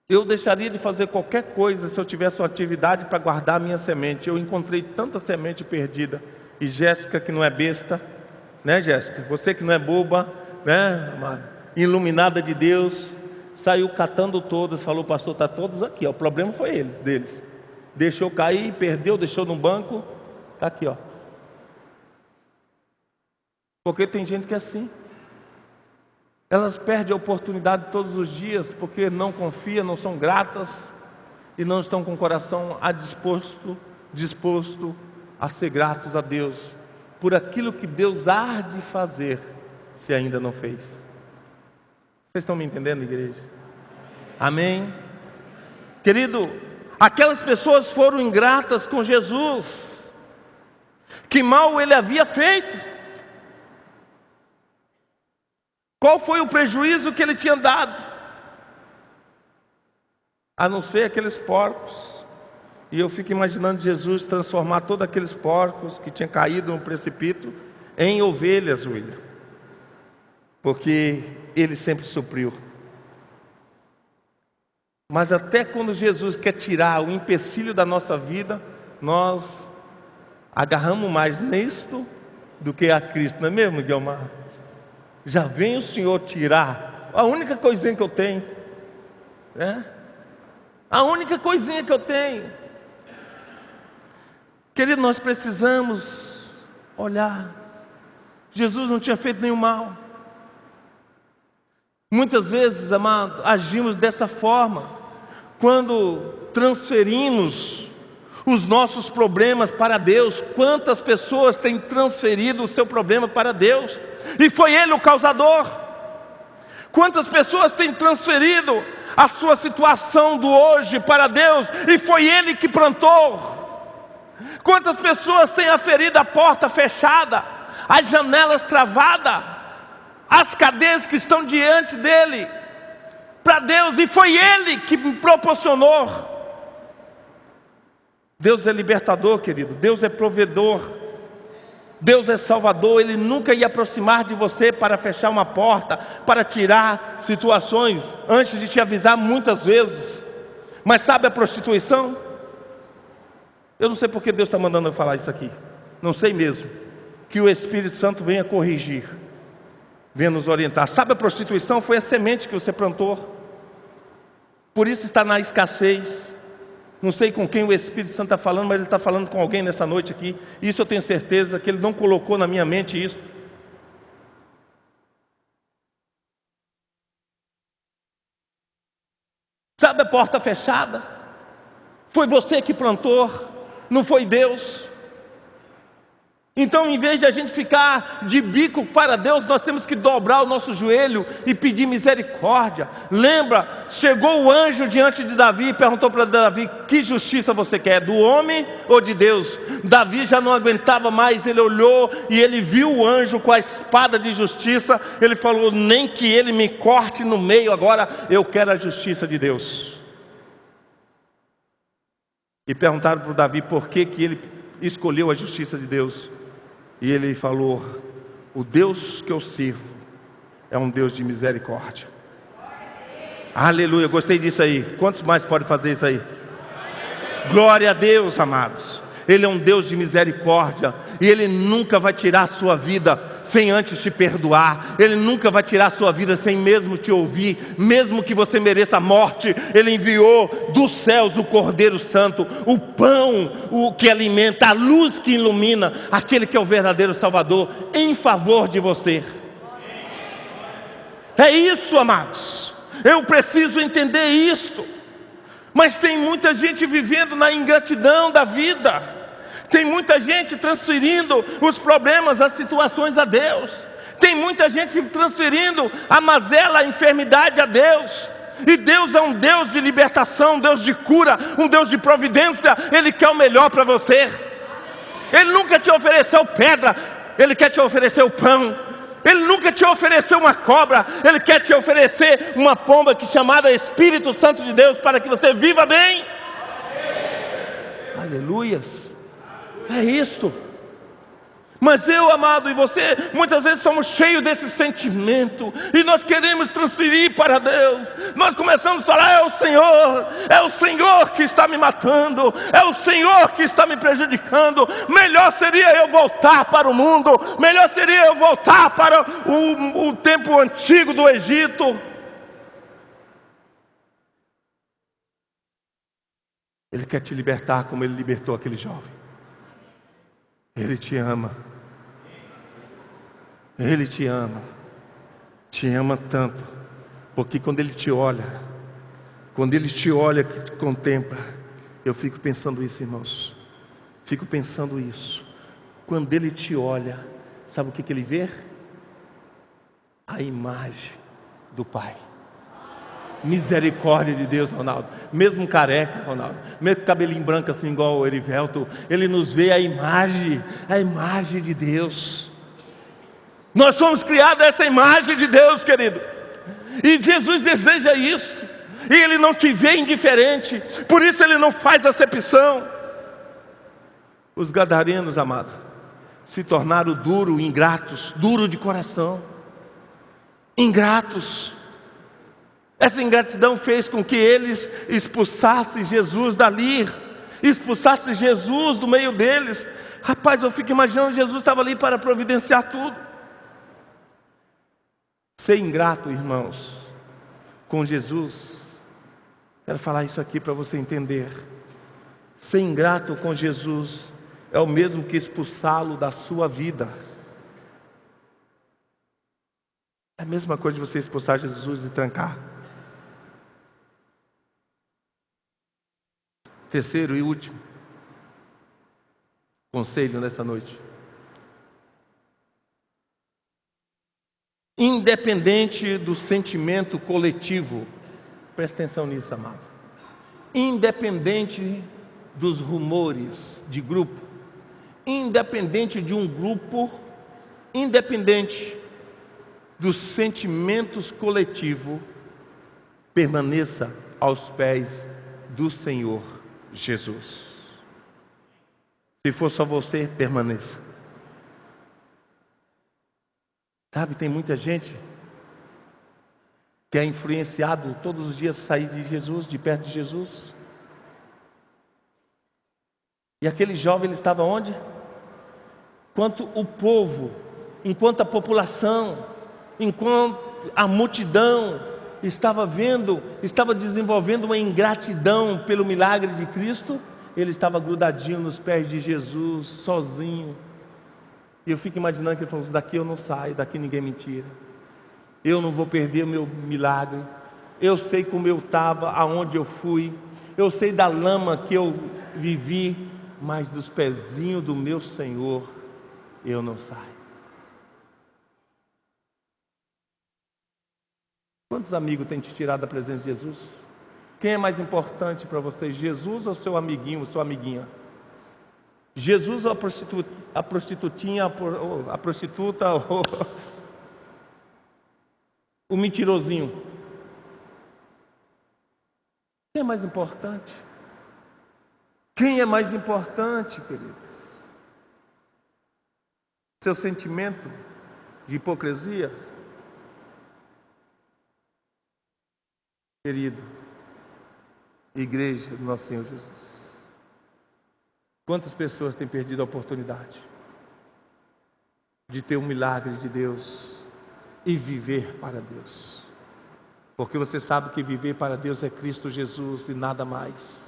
Eu deixaria de fazer qualquer coisa se eu tivesse uma atividade para guardar a minha semente. Eu encontrei tanta semente perdida. E Jéssica, que não é besta, né, Jéssica? Você que não é boba, né? Uma iluminada de Deus, saiu catando todas. Falou: pastor, está todos aqui. O problema foi deles. Deixou cair, perdeu, deixou no banco. Está aqui, ó. Porque tem gente que é assim. Elas perdem a oportunidade todos os dias porque não confiam, não são gratas e não estão com o coração disposto a ser gratos a Deus por aquilo que Deus há de fazer, se ainda não fez. Vocês estão me entendendo, igreja? Amém? Querido, aquelas pessoas foram ingratas com Jesus. Que mal ele havia feito? Qual foi o prejuízo que ele tinha dado? A não ser aqueles porcos. E eu fico imaginando Jesus transformar todos aqueles porcos que tinham caído no precipício em ovelhas, William. Porque ele sempre supriu. Mas até quando Jesus quer tirar o empecilho da nossa vida, nós agarramos mais nisto do que a Cristo, não é mesmo, Guilmar? Já vem o Senhor tirar a única coisinha que eu tenho, né? A única coisinha que eu tenho. Querido, nós precisamos olhar. Jesus não tinha feito nenhum mal. Muitas vezes, amado, agimos dessa forma quando transferimos os nossos problemas para Deus. Quantas pessoas têm transferido o seu problema para Deus e foi Ele o causador? Quantas pessoas têm transferido a sua situação do hoje para Deus e foi Ele que plantou? Quantas pessoas têm aferido a porta fechada, as janelas travadas, as cadeias que estão diante dele para Deus e foi Ele que proporcionou? Deus é libertador, querido. Deus é provedor. Deus é salvador. Ele nunca ia aproximar de você para fechar uma porta, para tirar situações, antes de te avisar muitas vezes. Mas sabe a prostituição? Eu não sei porque Deus está mandando eu falar isso aqui. Não sei mesmo. Que o Espírito Santo venha corrigir, venha nos orientar. Sabe a prostituição? Foi a semente que você plantou. Por isso está na escassez. Não sei com quem o Espírito Santo está falando, mas Ele está falando com alguém nessa noite aqui. Isso eu tenho certeza que Ele não colocou na minha mente isso. Sabe a porta fechada? Foi você que plantou, não foi Deus. Então, em vez de a gente ficar de bico para Deus, nós temos que dobrar o nosso joelho e pedir misericórdia. Lembra, chegou o anjo diante de Davi e perguntou para Davi: que justiça você quer, do homem ou de Deus? Davi já não aguentava mais, ele olhou e ele viu o anjo com a espada de justiça. Ele falou: nem que ele me corte no meio, agora eu quero a justiça de Deus. E perguntaram para Davi por que ele escolheu a justiça de Deus. E ele falou: o Deus que eu sirvo é um Deus de misericórdia. Aleluia, gostei disso aí. Quantos mais podem fazer isso aí? Glória a Deus, amados. Ele é um Deus de misericórdia. E Ele nunca vai tirar a sua vida sem antes te perdoar. Ele nunca vai tirar a sua vida sem mesmo te ouvir. Mesmo que você mereça a morte, Ele enviou dos céus o Cordeiro Santo, o pão, o que alimenta, a luz que ilumina, aquele que é o verdadeiro Salvador, em favor de você. É isso, amados. Eu preciso entender isto. Mas tem muita gente vivendo na ingratidão da vida. Tem muita gente transferindo os problemas, as situações a Deus. Tem muita gente transferindo a mazela, a enfermidade a Deus. E Deus é um Deus de libertação, um Deus de cura, um Deus de providência. Ele quer o melhor para você. Ele nunca te ofereceu pedra, Ele quer te oferecer o pão. Ele nunca te ofereceu uma cobra, Ele quer te oferecer uma pomba que é chamada Espírito Santo de Deus, para que você viva bem. Aleluias. É isto. Mas eu, amado, e você, muitas vezes somos cheios desse sentimento e nós queremos transferir para Deus. Nós começamos a falar: é o Senhor que está me matando, é o Senhor que está me prejudicando. Melhor seria eu voltar para o mundo, melhor seria eu voltar para o tempo antigo do Egito. Ele quer te libertar como Ele libertou aquele jovem. Ele te ama. Ele te ama tanto, porque quando Ele te olha, que te contempla, eu fico pensando isso, irmãos, quando Ele te olha, sabe o que Ele vê? A imagem do Pai. Misericórdia de Deus, Ronaldo. Mesmo careca, Ronaldo, mesmo com cabelinho branco assim igual o Erivelto, ele nos vê a imagem de Deus. Nós somos criados a essa imagem de Deus, querido. E Jesus deseja isso. E Ele não te vê indiferente. Por isso Ele não faz acepção. Os gadarenos, amado, se tornaram duros, ingratos, duros de coração. Ingratos. Essa ingratidão fez com que eles expulsassem Jesus dali. Expulsassem Jesus do meio deles. Rapaz, eu fico imaginando, Jesus estava ali para providenciar tudo. Ser ingrato, irmãos, com Jesus, quero falar isso aqui para você entender. Ser ingrato com Jesus é o mesmo que expulsá-lo da sua vida. É a mesma coisa de você expulsar Jesus e trancar. Terceiro e último conselho nessa noite. Independente do sentimento coletivo, presta atenção nisso, amado. Independente dos rumores de grupo, independente de um grupo, independente dos sentimentos coletivos, permaneça aos pés do Senhor Jesus. Se for só você, permaneça. Sabe, tem muita gente que é influenciado todos os dias a sair de Jesus, de perto de Jesus. E aquele jovem, ele estava onde? Enquanto o povo, enquanto a população, enquanto a multidão estava desenvolvendo uma ingratidão pelo milagre de Cristo, ele estava grudadinho nos pés de Jesus, sozinho. E eu fico imaginando que ele falou: daqui eu não saio, daqui ninguém me tira. Eu não vou perder o meu milagre. Eu sei como eu estava, aonde eu fui. Eu sei da lama que eu vivi, mas dos pezinhos do meu Senhor eu não saio. Quantos amigos têm te tirado da presença de Jesus? Quem é mais importante para você, Jesus ou seu amiguinho, ou sua amiguinha? Jesus ou a prostitutinha, a prostituta, ou o mentirosinho? Quem é mais importante? Quem é mais importante, queridos? Seu sentimento de hipocrisia? Querido, igreja do nosso Senhor Jesus, quantas pessoas têm perdido a oportunidade de ter um milagre de Deus e viver para Deus? Porque você sabe que viver para Deus é Cristo Jesus e nada mais.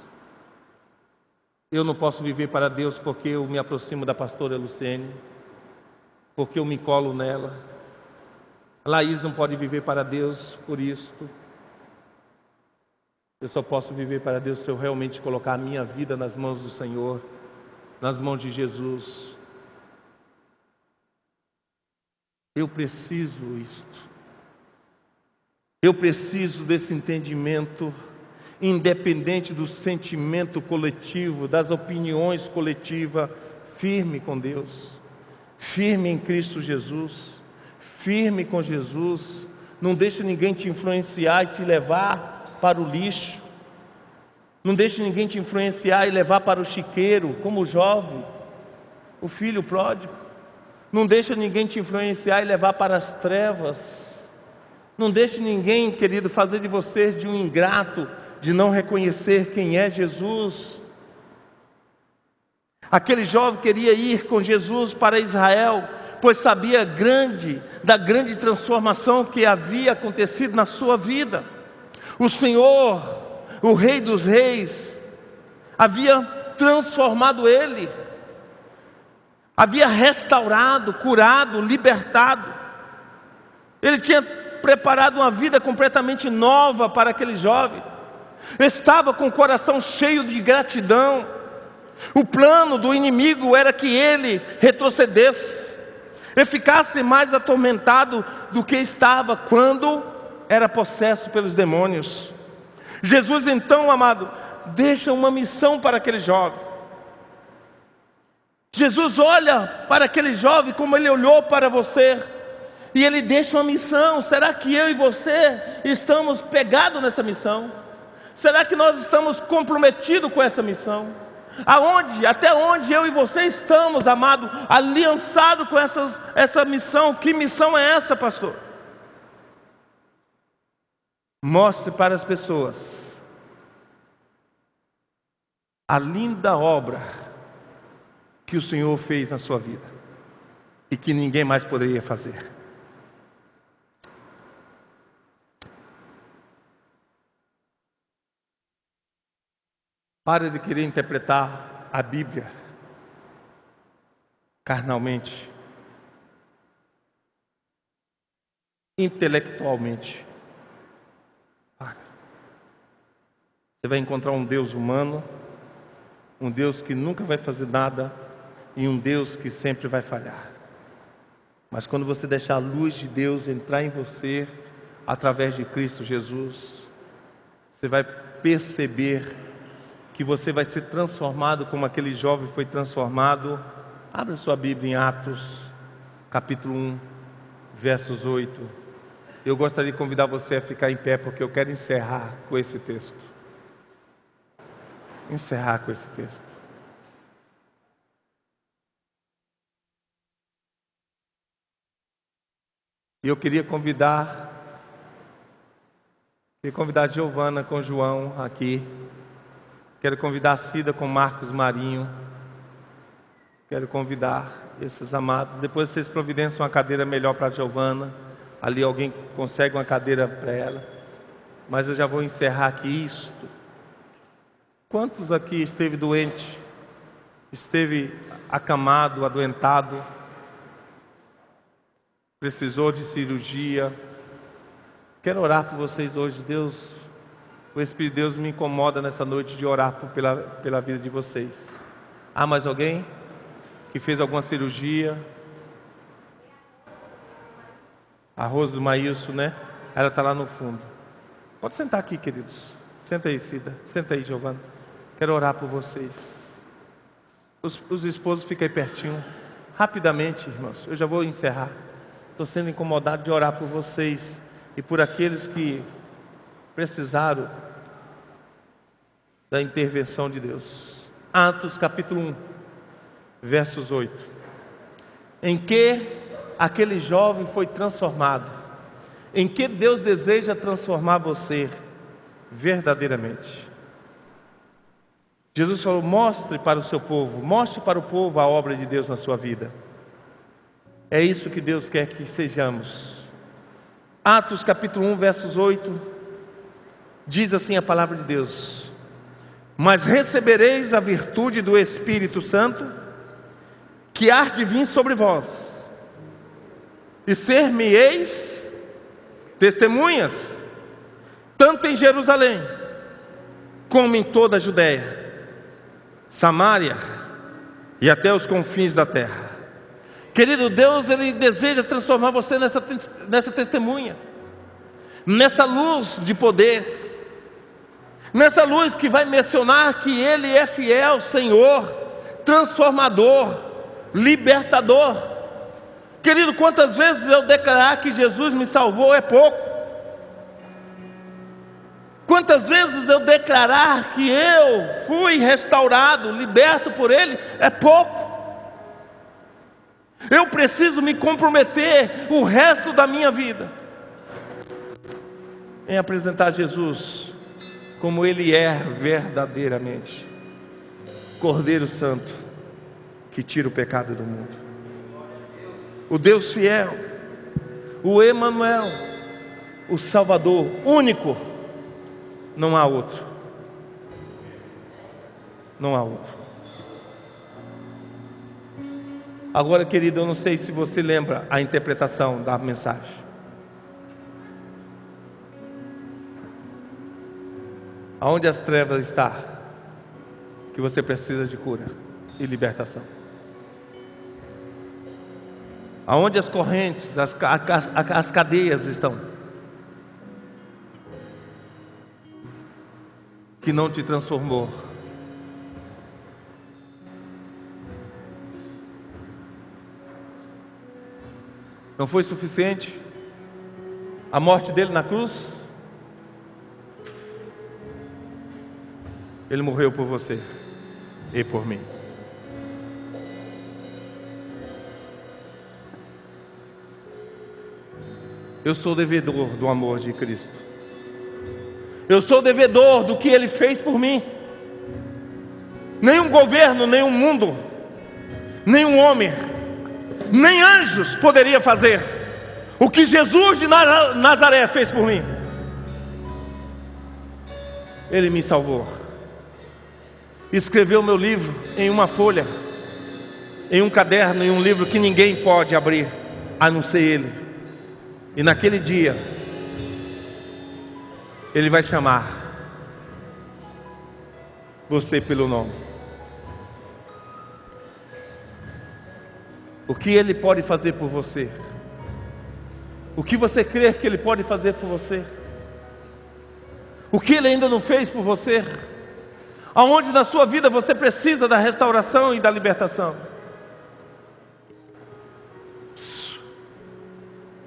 Eu não posso viver para Deus porque eu me aproximo da pastora Luciene, porque eu me colo nela. A Laís não pode viver para Deus por isto. Eu só posso viver para Deus se eu realmente colocar a minha vida nas mãos do Senhor, nas mãos de Jesus. Eu preciso isto. Eu preciso desse entendimento, independente do sentimento coletivo, das opiniões coletivas, firme com Deus, firme em Cristo Jesus, firme com Jesus. Não deixe ninguém te influenciar e te levar para o lixo. Não deixe ninguém te influenciar e levar para o chiqueiro, como o jovem, o filho pródigo. Não deixe ninguém te influenciar e levar para as trevas. Não deixe ninguém, querido, fazer de você de um ingrato, de não reconhecer quem é Jesus. Aquele jovem queria ir com Jesus para Israel, pois sabia da grande transformação que havia acontecido na sua vida. O Senhor, o Rei dos Reis, havia transformado ele, havia restaurado, curado, libertado. Ele tinha preparado uma vida completamente nova para aquele jovem. Estava com o coração cheio de gratidão. O plano do inimigo era que ele retrocedesse, e ficasse mais atormentado do que estava quando era possesso pelos demônios. Jesus então, amado, deixa uma missão para aquele jovem. Jesus olha para aquele jovem como ele olhou para você, e ele deixa uma missão. Será que eu e você estamos pegados nessa missão? Será que nós estamos comprometidos com essa missão? Até onde eu e você estamos, amado, aliançados com essa missão? Que missão é essa, pastor? Mostre para as pessoas a linda obra que o Senhor fez na sua vida e que ninguém mais poderia fazer. Pare de querer interpretar a Bíblia carnalmente, intelectualmente. Você vai encontrar um Deus humano, um Deus que nunca vai fazer nada e um Deus que sempre vai falhar. Mas quando você deixar a luz de Deus entrar em você, através de Cristo Jesus, você vai perceber que você vai ser transformado como aquele jovem foi transformado. Abra sua Bíblia em Atos, capítulo 1, versos 8. Eu gostaria de convidar você a ficar em pé, porque eu quero encerrar com esse texto. Encerrar com esse texto. E eu queria convidar a Giovana com João aqui. Quero convidar a Cida com Marcos Marinho. Quero convidar esses amados. Depois vocês providenciam uma cadeira melhor para a Giovana. Ali alguém consegue uma cadeira para ela. Mas eu já vou encerrar aqui isto. Quantos aqui esteve doente? Esteve acamado, adoentado? Precisou de cirurgia? Quero orar por vocês hoje. Deus, o Espírito de Deus me incomoda nessa noite de orar pela vida de vocês. Há mais alguém que fez alguma cirurgia? A Rosa do Maílson, né? Ela está lá no fundo. Pode sentar aqui, queridos. Senta aí, Cida. Senta aí, Giovana. Quero orar por vocês. Os esposos ficam aí pertinho. Rapidamente, irmãos. Eu já vou encerrar. Estou sendo incomodado de orar por vocês e por aqueles que precisaram da intervenção de Deus. Atos capítulo 1, versos 8. Em que aquele jovem foi transformado. Em que Deus deseja transformar você verdadeiramente. Jesus falou: mostre para o seu povo, mostre para o povo a obra de Deus na sua vida. É isso que Deus quer que sejamos. Atos capítulo 1, versos 8, diz assim a palavra de Deus: mas recebereis a virtude do Espírito Santo, que há de vir sobre vós, e ser-me-eis testemunhas, tanto em Jerusalém, como em toda a Judéia, Samária e até os confins da terra. Querido, Deus, Ele deseja transformar você nessa testemunha, nessa luz de poder, nessa luz que vai mencionar que Ele é fiel, Senhor, transformador, libertador. Querido, quantas vezes eu declarar que Jesus me salvou é pouco. Quantas vezes eu declarar que eu fui restaurado, liberto por Ele, é pouco. Eu preciso me comprometer o resto da minha vida em apresentar Jesus como Ele é verdadeiramente, Cordeiro Santo, que tira o pecado do mundo, o Deus fiel, o Emanuel, o Salvador único. Não há outro. Não há outro. Agora, querido, eu não sei se você lembra a interpretação da mensagem. Aonde as trevas estão, que você precisa de cura e libertação. Aonde as correntes, as cadeias estão, que não te transformou. Não foi suficiente a morte dele na cruz? Ele morreu por você e por mim. Eu sou devedor do amor de Cristo. Eu sou devedor do que Ele fez por mim. Nenhum governo, nenhum mundo, nenhum homem, nem anjos poderia fazer o que Jesus de Nazaré fez por mim. Ele me salvou. Escreveu meu livro em uma folha, em um caderno, em um livro que ninguém pode abrir, a não ser Ele. E naquele dia, Ele vai chamar você pelo nome. O que Ele pode fazer por você? O que você crê que Ele pode fazer por você? O que Ele ainda não fez por você? Aonde na sua vida você precisa da restauração e da libertação?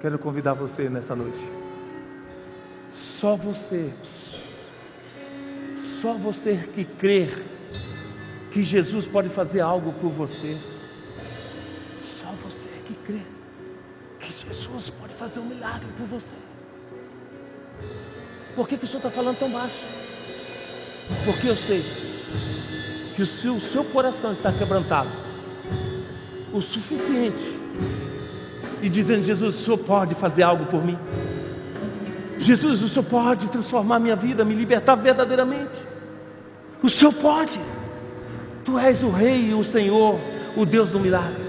Quero convidar você nessa noite. Só você que crê que Jesus pode fazer algo por você. Só você que crê que Jesus pode fazer um milagre por você. Por que o Senhor está falando tão baixo? Porque eu sei que se o seu coração está quebrantado o suficiente e dizendo: Jesus, o Senhor pode fazer algo por mim. Jesus, o Senhor pode transformar minha vida, me libertar verdadeiramente. O Senhor pode. Tu és o Rei e o Senhor, o Deus do milagre.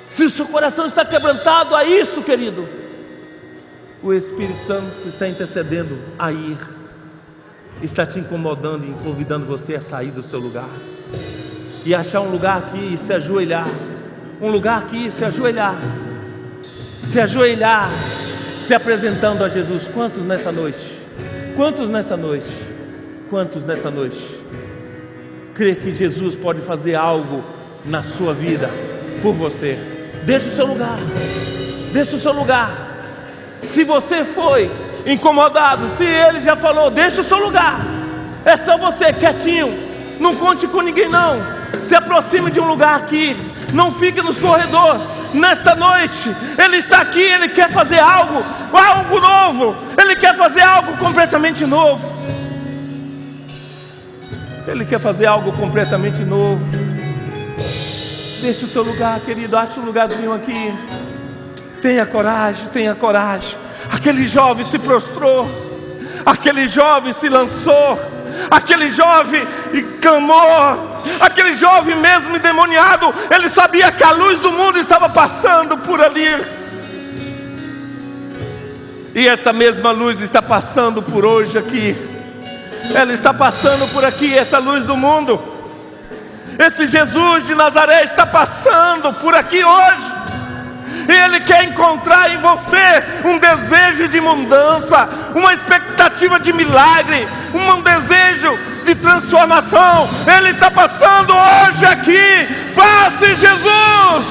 Se o seu coração está quebrantado a isto, querido, o Espírito Santo está intercedendo a ir, está te incomodando e convidando você a sair do seu lugar e achar um lugar aqui e se ajoelhar. Um lugar aqui, se ajoelhar, se apresentando a Jesus. Quantos nessa noite? Quantos nessa noite? Quantos nessa noite? Crê que Jesus pode fazer algo na sua vida, por você. Deixa o seu lugar, deixa o seu lugar. Se você foi incomodado, se Ele já falou, deixa o seu lugar. É só você, quietinho, não conte com ninguém não. Se aproxime de um lugar aqui. Não fique nos corredores. Nesta noite Ele está aqui, Ele quer fazer algo novo. Ele quer fazer algo completamente novo. Ele quer fazer algo completamente novo. Deixe o seu lugar, querido. Ache um lugarzinho aqui. Tenha coragem, tenha coragem. Aquele jovem se prostrou, aquele jovem se lançou, aquele jovem clamou. Aquele jovem mesmo endemoniado, ele sabia que a luz do mundo estava passando por ali. E essa mesma luz está passando por hoje aqui. Ela está passando por aqui, essa luz do mundo. Esse Jesus de Nazaré está passando por aqui hoje. E Ele quer encontrar em você um desejo de mudança, uma expectativa de milagre, um desejo de transformação. Ele está passando hoje aqui. Passe Jesus,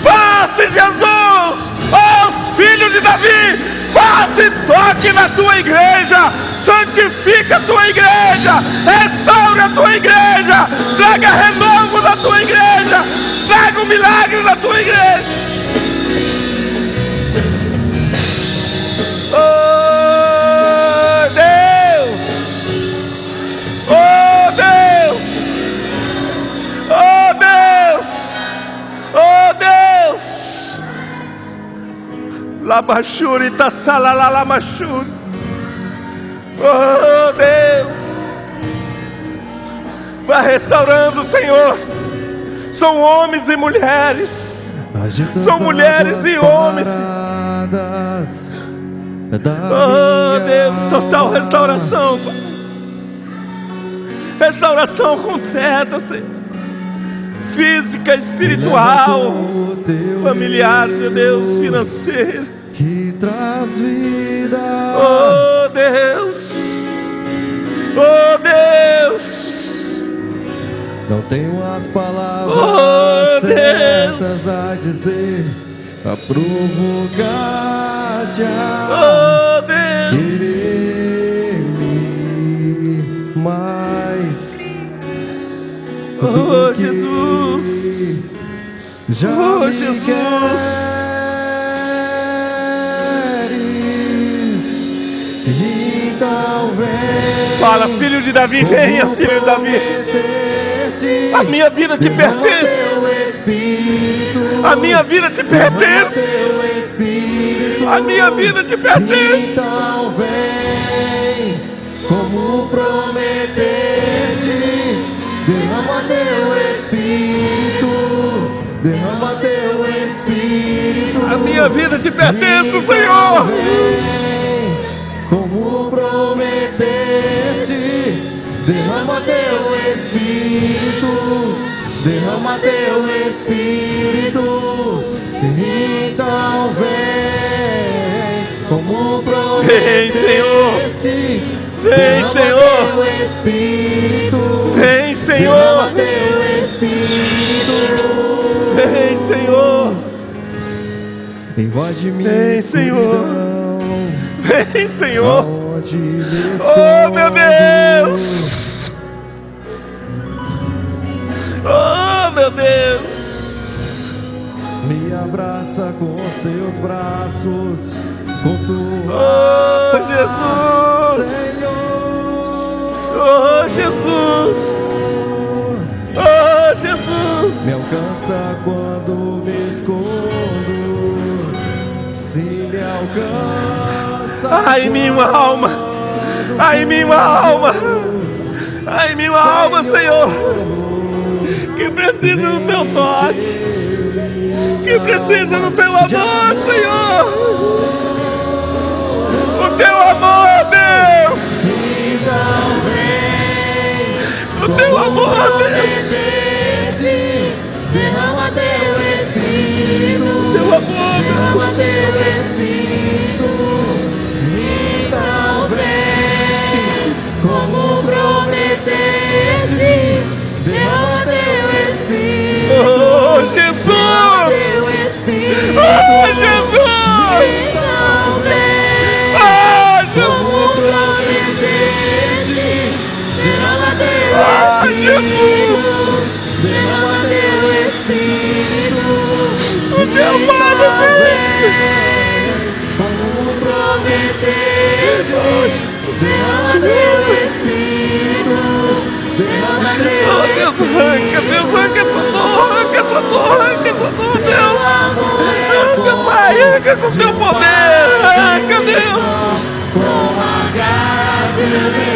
passe Jesus, oh Filho de Davi, passe, toque na tua igreja, santifica a tua igreja, restaura a tua igreja, traga renovo na tua igreja, traga um milagre na tua igreja. Oh Deus, oh Deus, oh Deus, oh Deus. Labachuri tasalalamachuri. Oh Deus, vai restaurando, Senhor. São homens e mulheres, são mulheres e homens. Oh Deus, total restauração, Pai. Restauração completa, Senhor. Física, espiritual, familiar, meu Deus, financeiro. Que traz vida. Oh Deus, Oh Deus, Não tenho as palavras Oh, certas a dizer, a provocar-te a oh Deus, querer-me mais oh do que Jesus, já oh me Jesus. queres. Então vem. Fala, filho de Davi, venha, filho de Davi. A minha vida te pertence. A minha vida te pertence. A minha vida te pertence. Então vem, como prometeste, derrama teu Espírito, derrama teu Espírito. A minha vida te pertence, Senhor. Vem, como prometeste, derrama teu Espírito, derrama teu Espírito. Então vem, como Vem, Senhor. prometeste, Vem, derrama Senhor. teu Espírito, Vem, Senhor. derrama teu Espírito. Vem, Senhor. Invade minha Vem, Senhor. escuridão, Vem, Senhor. aonde me Oh, meu escondo. Deus. Oh, meu Deus. Me abraça com os teus braços, com tua Oh, paz, Jesus. Senhor. Oh, Jesus. Oh, Jesus. Me alcança quando me escondo, se me alcança. Ai, minha alma. Ai, minha alma. Ai, minha alma, Senhor. Que precisa do teu toque. Que precisa do teu amor, Senhor. O teu amor, Deus. O teu amor, Deus. Derrama teu Espírito, Teu amor, derrama Deus. teu Espírito. Então vem, como prometeste, derrama teu Espírito, Oh, teu Jesus. Espírito. Oh, Jesus. Então vem, Oh, como Jesus. prometeste, derrama teu Ah, Espírito, derrama teu Espírito. O teu amado vem. Como prometeste, derrama teu Espírito, derrama teu Oh, Deus, arranca essa dor, arranca essa dor, Deus. Arranca, Pai, arranca com teu poder, arranca, Deus. com a graça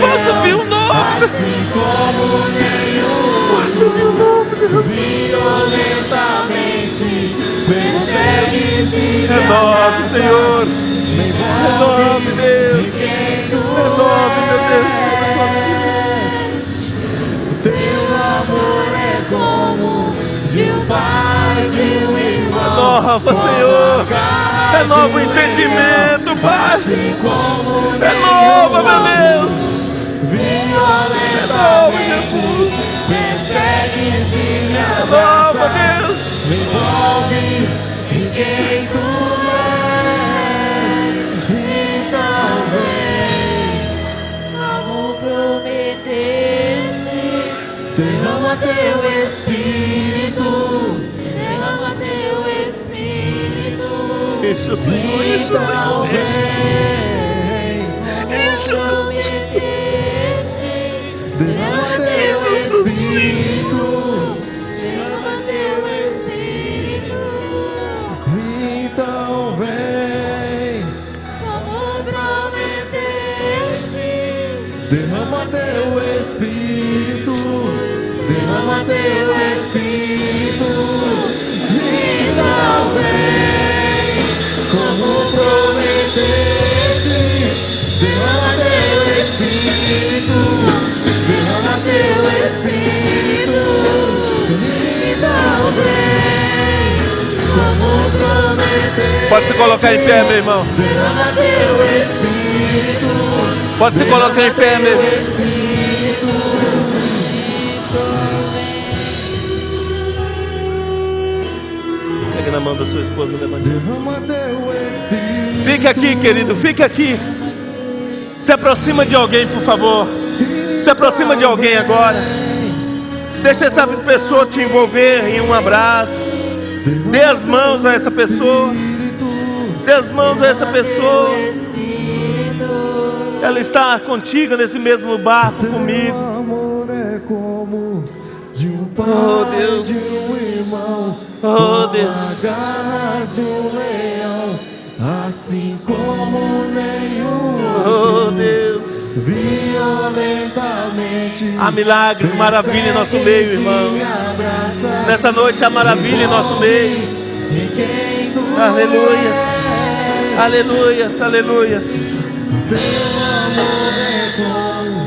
Faça vir um novo, assim como nenhum faça vir um novo, Deus. violentamente persegues e Renove, Senhor. Renove, Deus. Renove, meu Deus. Teu amor é como de um pai, de um irmão. Renova, Senhor. Renova o entendimento, Pai. Assim como Renova, meu Deus. Renova, violentamente Jesus. persegues e me Renova, abraças. Deus. Me envolve em quem tu és. Então vem, como prometeste, derrama teu Espírito, derrama teu Espírito. Enche o Senhor, enche o Então Senhor, enche. vem, Enche o como prometeste, derrama teu Espírito, derrama teu Espírito. Então vem, como prometeste, derrama teu Espírito, derrama teu Espírito. Então vem, como prometeste, derrama teu Espírito, derrama teu Espírito. Então vem, como prometeste. Pode se colocar em pé, meu irmão. Derrama teu Espírito. Pode se colocar em pé, meu irmão. Espírito. Pega na mão da sua esposa, levante. Derrama teu Espírito. Fica aqui, querido, fica aqui. Se aproxima de alguém, por favor. Se aproxima de alguém agora. Deixa essa pessoa te envolver em um abraço. Dê as mãos a essa pessoa. Dê as mãos a essa pessoa. Ela está contigo nesse mesmo barco comigo. Teu amor é como de um pai, Oh, Deus. de um irmão, Oh, Deus. as garras de um leão, assim como nenhum Oh, Deus. violentamente. Há milagres, maravilha em nosso meio, irmão. Nessa noite há maravilha em nosso meio. Aleluias. Aleluias, aleluias. Teu amor é como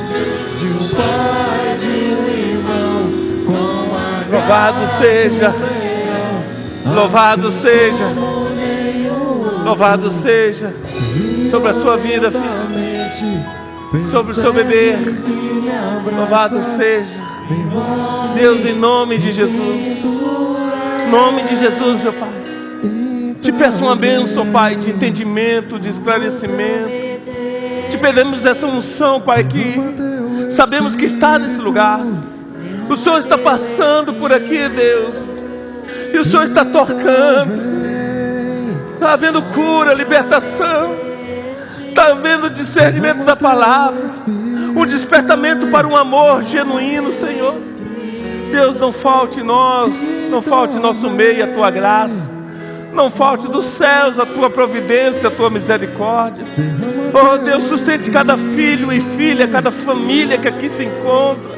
de um pai, de um irmão, com a Louvado seja. Louvado seja. Louvado seja. Sobre a sua vida, filho. Sobre o seu bebê. Louvado seja. Deus, em nome de Jesus. Em nome de Jesus, meu Pai. Te peço uma bênção, Pai, de entendimento, de esclarecimento. Te pedimos essa unção, Pai, que sabemos que está nesse lugar. O Senhor está passando por aqui, Deus. E o Senhor está tocando. Está havendo cura, libertação. Está havendo discernimento da palavra. Um despertamento para um amor genuíno, Senhor. Deus, não falte em nós, não falte em nosso meio a Tua graça. Não falte dos céus a Tua providência, a Tua misericórdia. Oh Deus, sustente cada filho e filha, cada família que aqui se encontra.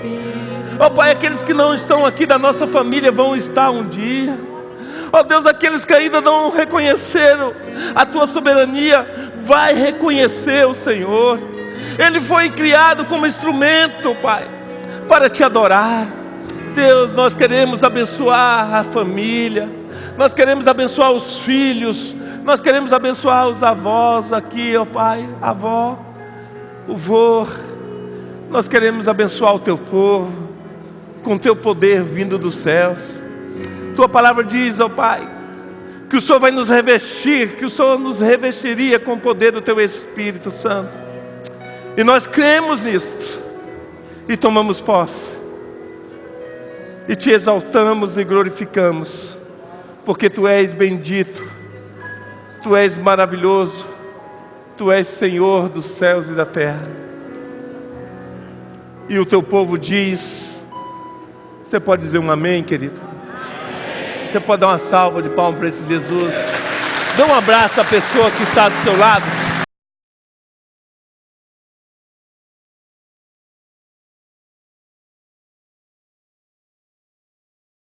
Oh Pai, aqueles que não estão aqui da nossa família vão estar um dia. Oh Deus, aqueles que ainda não reconheceram a Tua soberania, vai reconhecer o Senhor. Ele foi criado como instrumento, Pai, para Te adorar. Deus, nós queremos abençoar a família. Nós queremos abençoar os filhos. Nós queremos abençoar os avós aqui, ó Pai, a avó, o vô. Nós queremos abençoar o Teu povo com o Teu poder vindo dos céus. Tua palavra diz, ó Pai, que o Senhor vai nos revestir, que o Senhor nos revestiria com o poder do Teu Espírito Santo. E nós cremos nisto e tomamos posse. E Te exaltamos e glorificamos, porque Tu és bendito, Tu és maravilhoso, Tu és Senhor dos céus e da terra. E o Teu povo diz, você pode dizer um amém, querido? Você pode dar uma salva de palmas para esse Jesus? Dê um abraço à pessoa que está do seu lado.